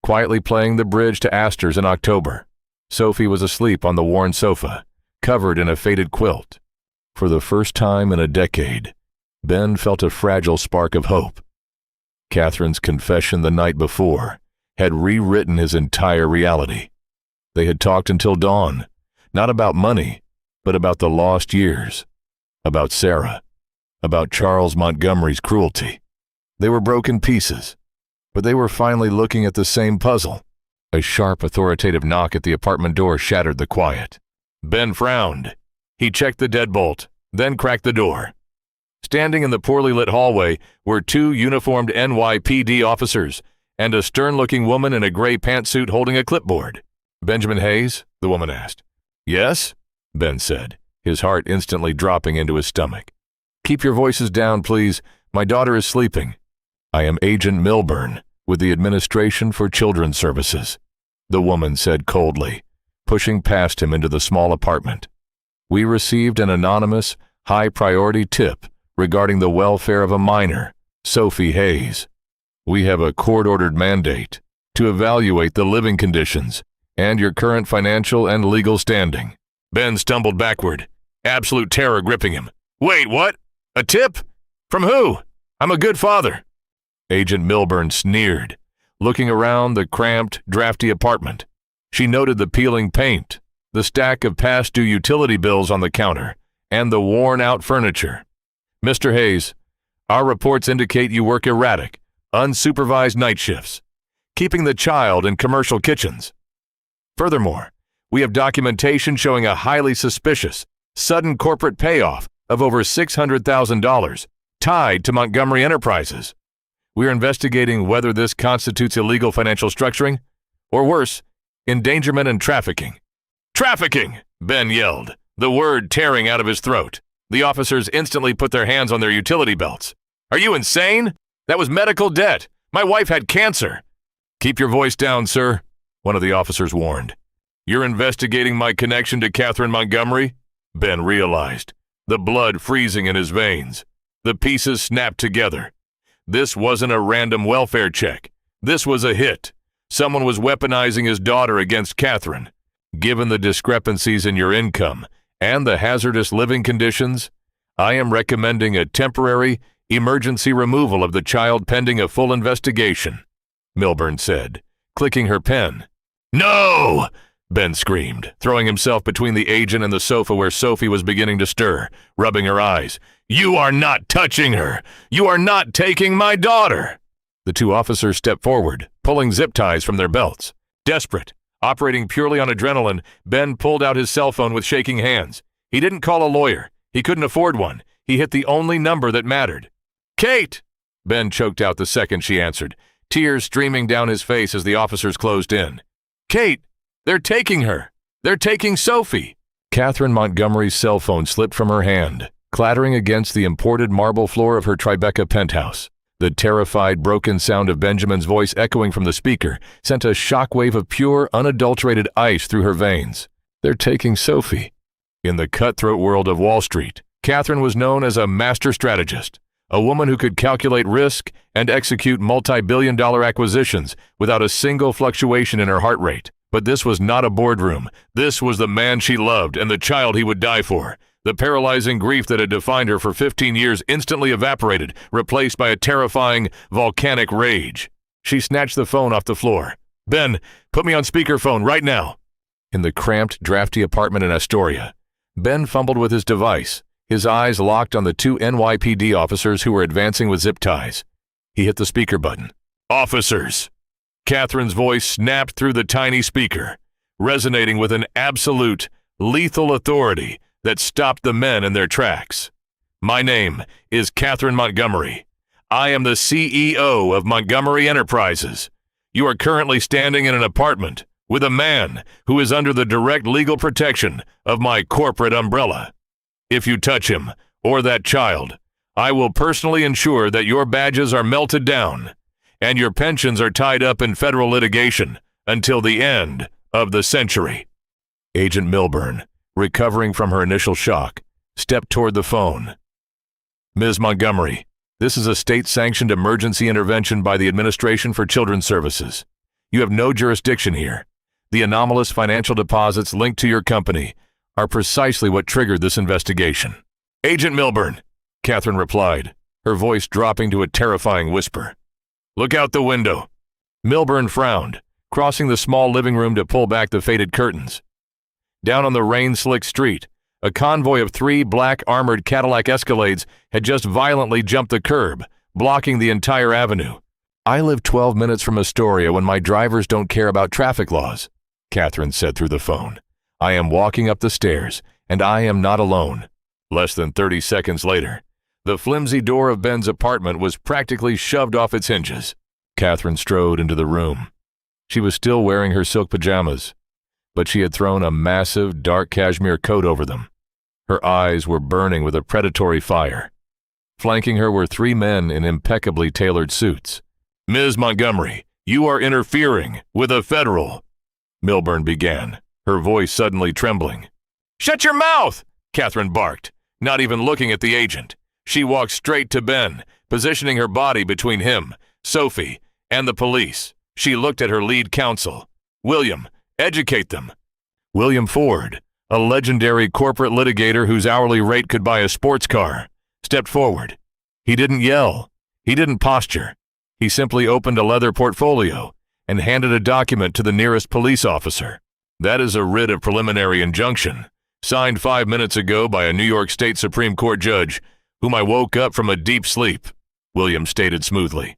quietly playing the bridge to Astor's in October. Sophie was asleep on the worn sofa, covered in a faded quilt. For the first time in a decade, Ben felt a fragile spark of hope. Catherine's confession the night before had rewritten his entire reality. They had talked until dawn, not about money, but about the lost years, about Sarah, about Charles Montgomery's cruelty. They were broken pieces, but they were finally looking at the same puzzle. A sharp, authoritative knock at the apartment door shattered the quiet. Ben frowned. He checked the deadbolt, then cracked the door. Standing in the poorly lit hallway were 2 uniformed NYPD officers and a stern-looking woman in a gray pantsuit holding a clipboard. "Benjamin Hayes?" the woman asked. "Yes?" Ben said, his heart instantly dropping into his stomach. "Keep your voices down, please. My daughter is sleeping. I am Agent Milburn with the Administration for Children's Services, the woman said coldly, pushing past him into the small apartment. We received an anonymous, high-priority tip regarding the welfare of a minor, Sophie Hayes. We have a court-ordered mandate to evaluate the living conditions and your current financial and legal standing. Ben stumbled backward, absolute terror gripping him. Wait, what? A tip? From who? I'm a good father. Agent Milburn sneered, looking around the cramped, drafty apartment. She noted the peeling paint, the stack of past-due utility bills on the counter, and the worn-out furniture. Mr. Hayes, our reports indicate you work erratic, unsupervised night shifts, keeping the child in commercial kitchens. Furthermore, we have documentation showing a highly suspicious, sudden corporate payoff of over $600,000 tied to Montgomery Enterprises. We are investigating whether this constitutes illegal financial structuring, or worse, endangerment and trafficking. Trafficking! Ben yelled, the word tearing out of his throat. The officers instantly put their hands on their utility belts. Are you insane? That was medical debt. My wife had cancer. Keep your voice down, sir, one of the officers warned. You're investigating my connection to Catherine Montgomery? Ben realized, the blood freezing in his veins. The pieces snapped together. This wasn't a random welfare check. This was a hit. Someone was weaponizing his daughter against Catherine. Given the discrepancies in your income and the hazardous living conditions, I am recommending a temporary, emergency removal of the child pending a full investigation, Milburn said, clicking her pen. No! Ben screamed, throwing himself between the agent and the sofa where Sophie was beginning to stir, rubbing her eyes. You are not touching her! You are not taking my daughter! The two officers stepped forward, pulling zip ties from their belts. Desperate, operating purely on adrenaline, Ben pulled out his cell phone with shaking hands. He didn't call a lawyer. He couldn't afford one. He hit the only number that mattered. Kate! Ben choked out the second she answered, tears streaming down his face as the officers closed in. Kate! They're taking her! They're taking Sophie! Catherine Montgomery's cell phone slipped from her hand, clattering against the imported marble floor of her Tribeca penthouse. The terrified, broken sound of Benjamin's voice echoing from the speaker sent a shockwave of pure, unadulterated ice through her veins. They're taking Sophie. In the cutthroat world of Wall Street, Catherine was known as a master strategist, a woman who could calculate risk and execute multi-billion-dollar acquisitions without a single fluctuation in her heart rate. But this was not a boardroom. This was the man she loved and the child he would die for. The paralyzing grief that had defined her for 15 years instantly evaporated, replaced by a terrifying, volcanic rage. She snatched the phone off the floor. Ben, put me on speakerphone right now. In the cramped, drafty apartment in Astoria, Ben fumbled with his device, his eyes locked on the two NYPD officers who were advancing with zip ties. He hit the speaker button. Officers! Catherine's voice snapped through the tiny speaker, resonating with an absolute, lethal authority that stopped the men in their tracks. My name is Catherine Montgomery. I am the CEO of Montgomery Enterprises. You are currently standing in an apartment with a man who is under the direct legal protection of my corporate umbrella. If you touch him or that child, I will personally ensure that your badges are melted down and your pensions are tied up in federal litigation until the end of the century. Agent Milburn, recovering from her initial shock, stepped toward the phone. Ms. Montgomery, this is a state-sanctioned emergency intervention by the Administration for Children's Services. You have no jurisdiction here. The anomalous financial deposits linked to your company are precisely what triggered this investigation. Agent Milburn, Catherine replied, her voice dropping to a terrifying whisper. Look out the window. Milburn frowned, crossing the small living room to pull back the faded curtains. Down on the rain-slicked street, a convoy of 3 black armored Cadillac Escalades had just violently jumped the curb, blocking the entire avenue. I live 12 minutes from Astoria when my drivers don't care about traffic laws, Catherine said through the phone. I am walking up the stairs, and I am not alone. Less than 30 seconds later, the flimsy door of Ben's apartment was practically shoved off its hinges. Catherine strode into the room. She was still wearing her silk pajamas, but she had thrown a massive, dark cashmere coat over them. Her eyes were burning with a predatory fire. Flanking her were 3 men in impeccably tailored suits. "Ms. Montgomery, you are interfering with a federal," Milburn began, her voice suddenly trembling. "Shut your mouth!" Catherine barked, not even looking at the agent. She walked straight to Ben, positioning her body between him, Sophie, and the police. She looked at her lead counsel. "William, educate them." William Ford, a legendary corporate litigator whose hourly rate could buy a sports car, stepped forward. He didn't yell. He didn't posture. He simply opened a leather portfolio and handed a document to the nearest police officer. "That is a writ of preliminary injunction, signed 5 minutes ago by a New York State Supreme Court judge whom I woke up from a deep sleep," William stated smoothly.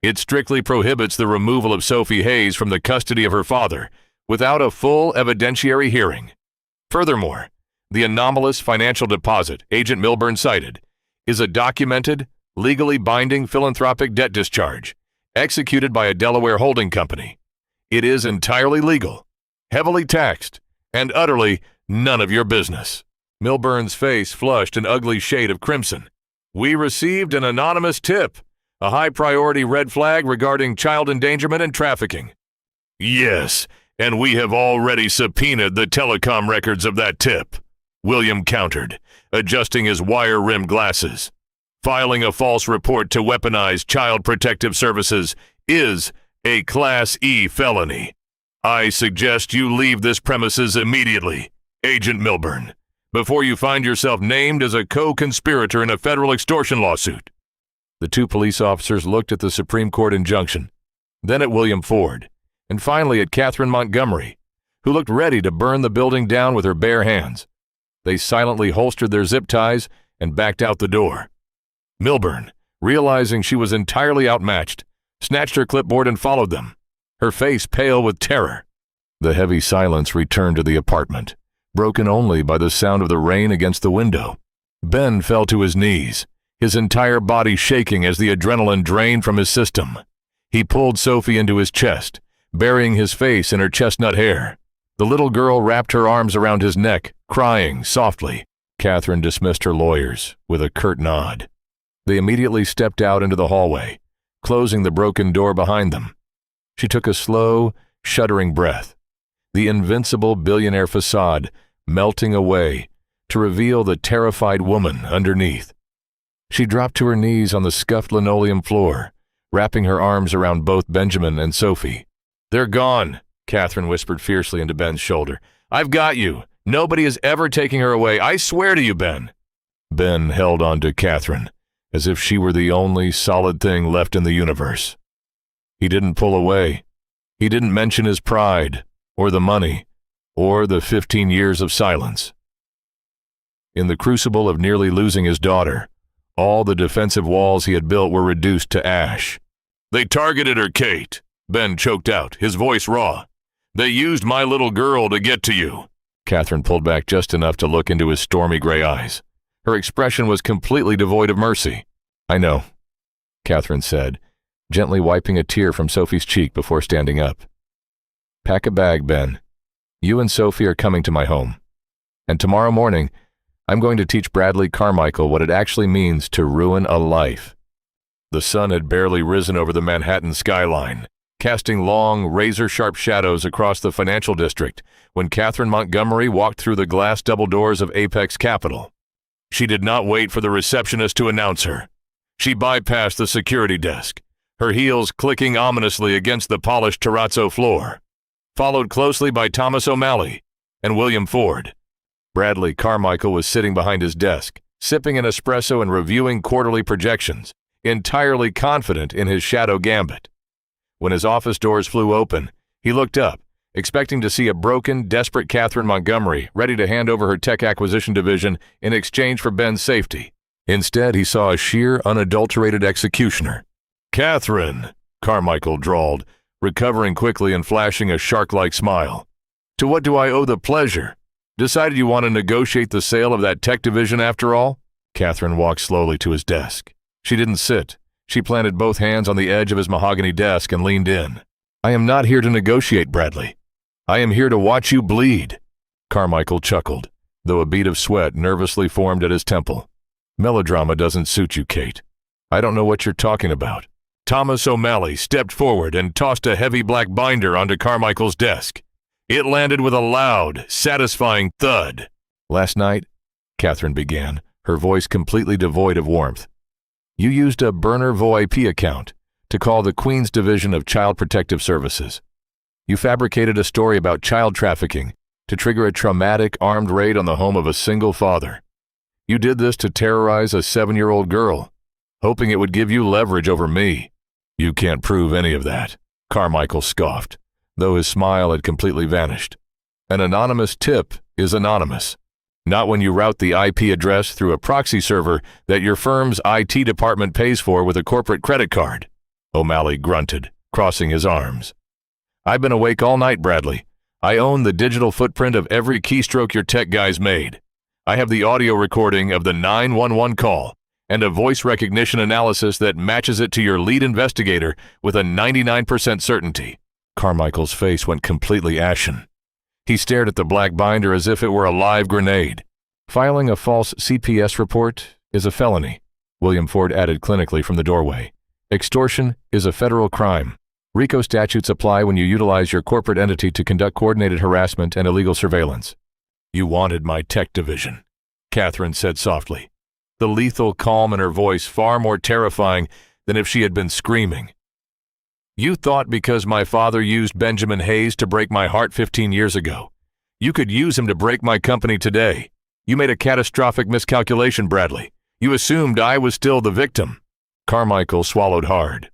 "It strictly prohibits the removal of Sophie Hayes from the custody of her father without a full evidentiary hearing. Furthermore, the anomalous financial deposit Agent Milburn cited is a documented, legally binding philanthropic debt discharge executed by a Delaware holding company. It is entirely legal, heavily taxed, and utterly none of your business." Milburn's face flushed an ugly shade of crimson. "We received an anonymous tip, a high-priority red flag regarding child endangerment and trafficking." "Yes, and we have already subpoenaed the telecom records of that tip," William countered, adjusting his wire-rimmed glasses. "Filing a false report to weaponize Child Protective Services is a Class E felony. I suggest you leave this premises immediately, Agent Milburn, before you find yourself named as a co-conspirator in a federal extortion lawsuit." The 2 police officers looked at the Supreme Court injunction, then at William Ford, and finally at Catherine Montgomery, who looked ready to burn the building down with her bare hands. They silently holstered their zip ties and backed out the door. Milburn, realizing she was entirely outmatched, snatched her clipboard and followed them, her face pale with terror. The heavy silence returned to the apartment, broken only by the sound of the rain against the window. Ben fell to his knees, his entire body shaking as the adrenaline drained from his system. He pulled Sophie into his chest, burying his face in her chestnut hair. The little girl wrapped her arms around his neck, crying softly. Catherine dismissed her lawyers with a curt nod. They immediately stepped out into the hallway, closing the broken door behind them. She took a slow, shuddering breath, the invincible billionaire facade melting away to reveal the terrified woman underneath. She dropped to her knees on the scuffed linoleum floor, wrapping her arms around both Benjamin and Sophie. "They're gone," Catherine whispered fiercely into Ben's shoulder. "I've got you. Nobody is ever taking her away. I swear to you, Ben." Ben held on to Catherine, as if she were the only solid thing left in the universe. He didn't pull away. He didn't mention his pride, or the money, or the 15 years of silence. In the crucible of nearly losing his daughter, all the defensive walls he had built were reduced to ash. "They targeted her, Kate," Ben choked out, his voice raw. "They used my little girl to get to you." Catherine pulled back just enough to look into his stormy gray eyes. Her expression was completely devoid of mercy. "I know," Catherine said, gently wiping a tear from Sophie's cheek before standing up. "Pack a bag, Ben. You and Sophie are coming to my home. And tomorrow morning, I'm going to teach Bradley Carmichael what it actually means to ruin a life." The sun had barely risen over the Manhattan skyline, casting long, razor-sharp shadows across the financial district when Catherine Montgomery walked through the glass double doors of Apex Capital. She did not wait for the receptionist to announce her. She bypassed the security desk, her heels clicking ominously against the polished terrazzo floor, followed closely by Thomas O'Malley and William Ford. Bradley Carmichael was sitting behind his desk, sipping an espresso and reviewing quarterly projections, entirely confident in his shadow gambit. When his office doors flew open, he looked up, expecting to see a broken, desperate Catherine Montgomery ready to hand over her tech acquisition division in exchange for Ben's safety. Instead, he saw a sheer, unadulterated executioner. "Catherine," Carmichael drawled, recovering quickly and flashing a shark-like smile. "To what do I owe the pleasure? Decided you want to negotiate the sale of that tech division after all?" Catherine walked slowly to his desk. She didn't sit. She planted both hands on the edge of his mahogany desk and leaned in. "I am not here to negotiate, Bradley. I am here to watch you bleed." Carmichael chuckled, though a bead of sweat nervously formed at his temple. Melodrama doesn't suit you, Kate. I don't know what you're talking about. Thomas O'Malley stepped forward and tossed a heavy black binder onto Carmichael's desk. It landed with a loud, satisfying thud. Last night, Catherine began, her voice completely devoid of warmth. You used a burner VoIP account to call the Queens Division of Child Protective Services. You fabricated a story about child trafficking to trigger a traumatic armed raid on the home of a single father. You did this to terrorize a 7-year-old girl, hoping it would give you leverage over me. You can't prove any of that, Carmichael scoffed, though his smile had completely vanished. An anonymous tip is anonymous. Not when you route the IP address through a proxy server that your firm's IT department pays for with a corporate credit card. O'Malley grunted, crossing his arms. I've been awake all night, Bradley. I own the digital footprint of every keystroke your tech guys made. I have the audio recording of the 911 call and a voice recognition analysis that matches it to your lead investigator with a 99% certainty. Carmichael's face went completely ashen. He stared at the black binder as if it were a live grenade. Filing a false CPS report is a felony, William Ford added clinically from the doorway. Extortion is a federal crime. RICO statutes apply when you utilize your corporate entity to conduct coordinated harassment and illegal surveillance. You wanted my tech division, Catherine said softly, the lethal calm in her voice far more terrifying than if she had been screaming. You thought because my father used Benjamin Hayes to break my heart 15 years ago, you could use him to break my company today. You made a catastrophic miscalculation, Bradley. You assumed I was still the victim. Carmichael swallowed hard.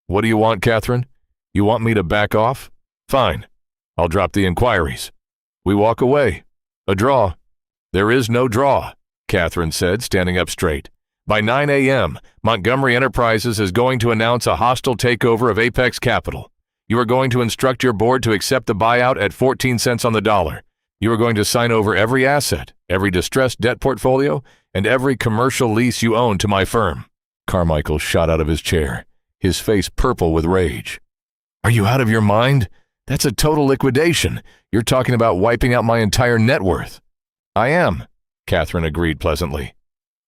What do you want, Catherine? You want me to back off? Fine. I'll drop the inquiries. We walk away. A draw. There is no draw, Catherine said, standing up straight. By 9 a.m., Montgomery Enterprises is going to announce a hostile takeover of Apex Capital. You are going to instruct your board to accept the buyout at 14 cents on the dollar. You are going to sign over every asset, every distressed debt portfolio, and every commercial lease you own to my firm. Carmichael shot out of his chair, his face purple with rage. Are you out of your mind? That's a total liquidation. You're talking about wiping out my entire net worth. I am, Catherine agreed pleasantly.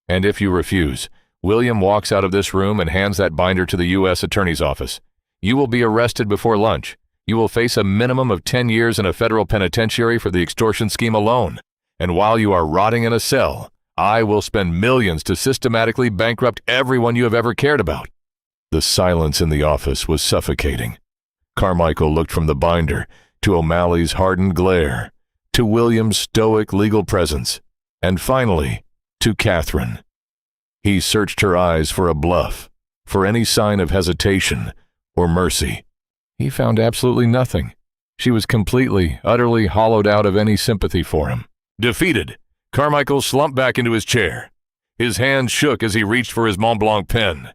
And if you refuse, William walks out of this room and hands that binder to the U.S. Attorney's Office. You will be arrested before lunch. You will face a minimum of 10 years in a federal penitentiary for the extortion scheme alone. And while you are rotting in a cell, I will spend millions to systematically bankrupt everyone you have ever cared about. The silence in the office was suffocating. Carmichael looked from the binder to O'Malley's hardened glare, to William's stoic legal presence, and finally, to Catherine. He searched her eyes for a bluff, for any sign of hesitation or mercy. He found absolutely nothing. She was completely, utterly hollowed out of any sympathy for him. Defeated, Carmichael slumped back into his chair. His hands shook as he reached for his Mont Blanc pen.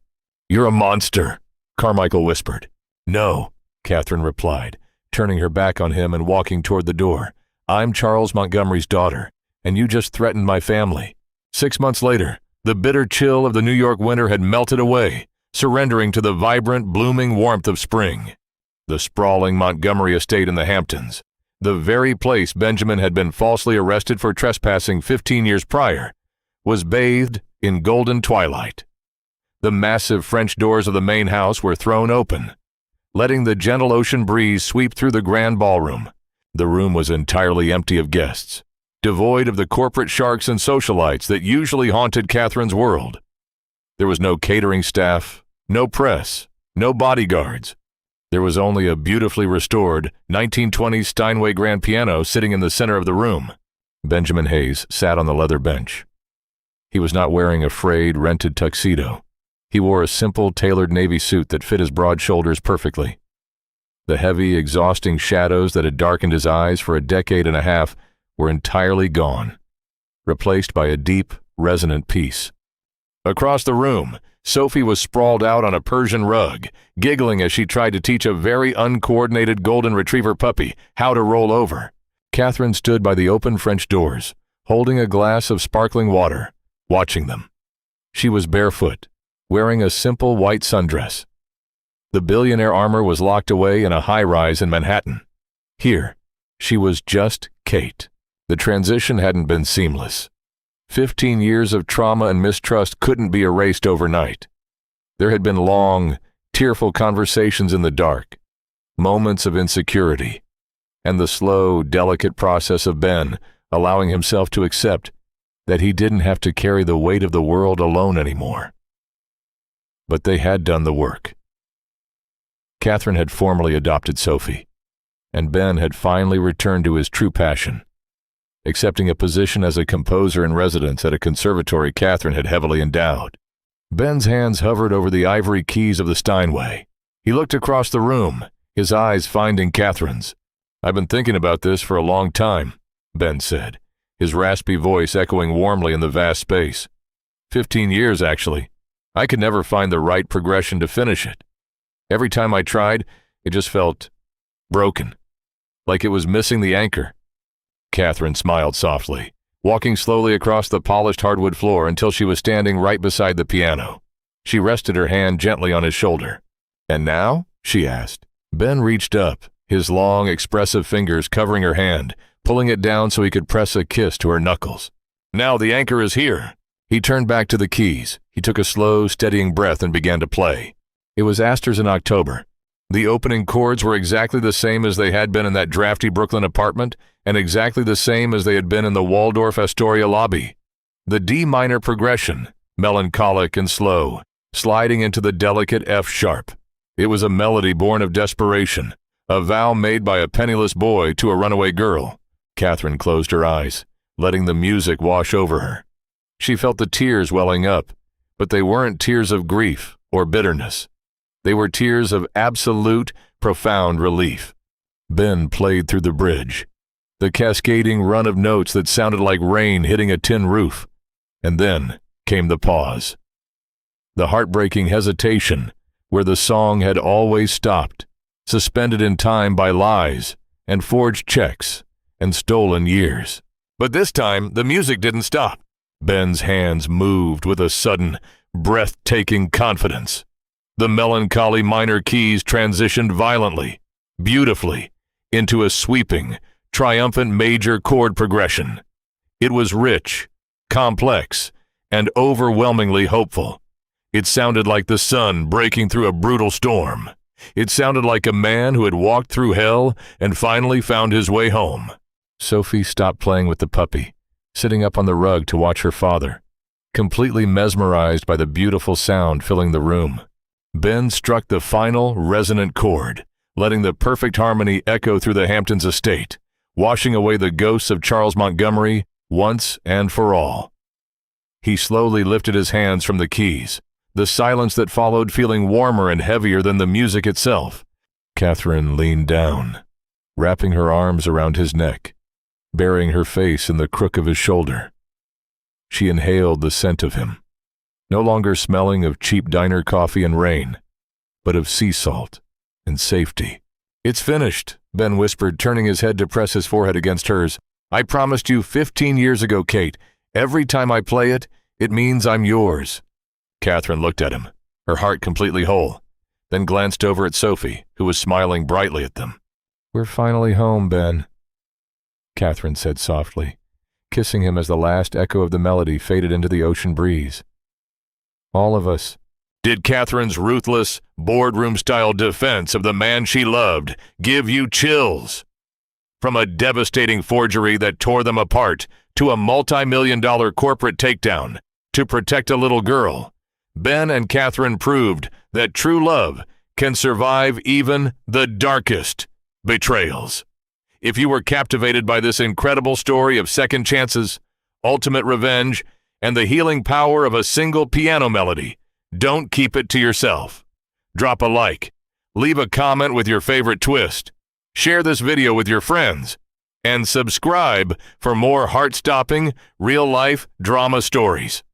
You're a monster, Carmichael whispered. No, Catherine replied, turning her back on him and walking toward the door. I'm Charles Montgomery's daughter, and you just threatened my family. 6 months later, the bitter chill of the New York winter had melted away, surrendering to the vibrant, blooming warmth of spring. The sprawling Montgomery estate in the Hamptons, the very place Benjamin had been falsely arrested for trespassing 15 years prior, was bathed in golden twilight. The massive French doors of the main house were thrown open, letting the gentle ocean breeze sweep through the grand ballroom. The room was entirely empty of guests, devoid of the corporate sharks and socialites that usually haunted Catherine's world. There was no catering staff, no press, no bodyguards. There was only a beautifully restored 1920s Steinway grand piano sitting in the center of the room. Benjamin Hayes sat on the leather bench. He was not wearing a frayed, rented tuxedo. He wore a simple, tailored navy suit that fit his broad shoulders perfectly. The heavy, exhausting shadows that had darkened his eyes for a decade and a half were entirely gone, replaced by a deep, resonant peace. Across the room, Sophie was sprawled out on a Persian rug, giggling as she tried to teach a very uncoordinated golden retriever puppy how to roll over. Catherine stood by the open French doors, holding a glass of sparkling water, watching them. She was barefoot, wearing a simple white sundress. The Billionaire armor was locked away in a high-rise in Manhattan. Here, she was just Kate. The transition hadn't been seamless. 15 years of trauma and mistrust couldn't be erased overnight. There had been long, tearful conversations in the dark, moments of insecurity, and the slow, delicate process of Ben allowing himself to accept that he didn't have to carry the weight of the world alone anymore. But they had done the work. Catherine had formally adopted Sophie, and Ben had finally returned to his true passion, accepting a position as a composer in residence at a conservatory Catherine had heavily endowed. Ben's hands hovered over the ivory keys of the Steinway. He looked across the room, his eyes finding Catherine's. "I've been thinking about this for a long time," Ben said, his raspy voice echoing warmly in the vast space. 15 years, actually. I could never find the right progression to finish it. Every time I tried, it just felt broken, like it was missing the anchor. Catherine smiled softly, walking slowly across the polished hardwood floor until she was standing right beside the piano. She rested her hand gently on his shoulder. "And now?" she asked. Ben reached up, his long, expressive fingers covering her hand, pulling it down so he could press a kiss to her knuckles. "Now the anchor is here." He turned back to the keys. He took a slow, steadying breath and began to play. It was Astor's in October. The opening chords were exactly the same as they had been in that drafty Brooklyn apartment, and exactly the same as they had been in the Waldorf Astoria lobby. The D minor progression, melancholic and slow, sliding into the delicate F sharp. It was a melody born of desperation, a vow made by a penniless boy to a runaway girl. Catherine closed her eyes, letting the music wash over her. She felt the tears welling up, but they weren't tears of grief or bitterness. They were tears of absolute, profound relief. Ben played through the bridge, the cascading run of notes that sounded like rain hitting a tin roof. And then came the pause. The heartbreaking hesitation where the song had always stopped, suspended in time by lies and forged checks and stolen years. But this time, the music didn't stop. Ben's hands moved with a sudden, breathtaking confidence. The melancholy minor keys transitioned violently, beautifully, into a sweeping, triumphant major chord progression. It was rich, complex, and overwhelmingly hopeful. It sounded like the sun breaking through a brutal storm. It sounded like a man who had walked through hell and finally found his way home. Sophie stopped playing with the puppy, sitting up on the rug to watch her father, completely mesmerized by the beautiful sound filling the room. Ben struck the final, resonant chord, letting the perfect harmony echo through the Hamptons estate, washing away the ghosts of Charles Montgomery once and for all. He slowly lifted his hands from the keys, the silence that followed feeling warmer and heavier than the music itself. Catherine leaned down, wrapping her arms around his neck, burying her face in the crook of his shoulder. She inhaled the scent of him, no longer smelling of cheap diner coffee and rain, but of sea salt and safety. "It's finished," Ben whispered, turning his head to press his forehead against hers. "I promised you 15 years ago, Kate. Every time I play it, it means I'm yours." Catherine looked at him, her heart completely whole, then glanced over at Sophie, who was smiling brightly at them. "We're finally home, Ben," Catherine said softly, kissing him as the last echo of the melody faded into the ocean breeze. "All of us." Did Catherine's ruthless, boardroom-style defense of the man she loved give you chills? From a devastating forgery that tore them apart to a multi-million-dollar corporate takedown to protect a little girl, Ben and Catherine proved that true love can survive even the darkest betrayals. If you were captivated by this incredible story of second chances, ultimate revenge, and the healing power of a single piano melody, don't keep it to yourself. Drop a like, leave a comment with your favorite twist, share this video with your friends, and subscribe for more heart-stopping, real-life drama stories.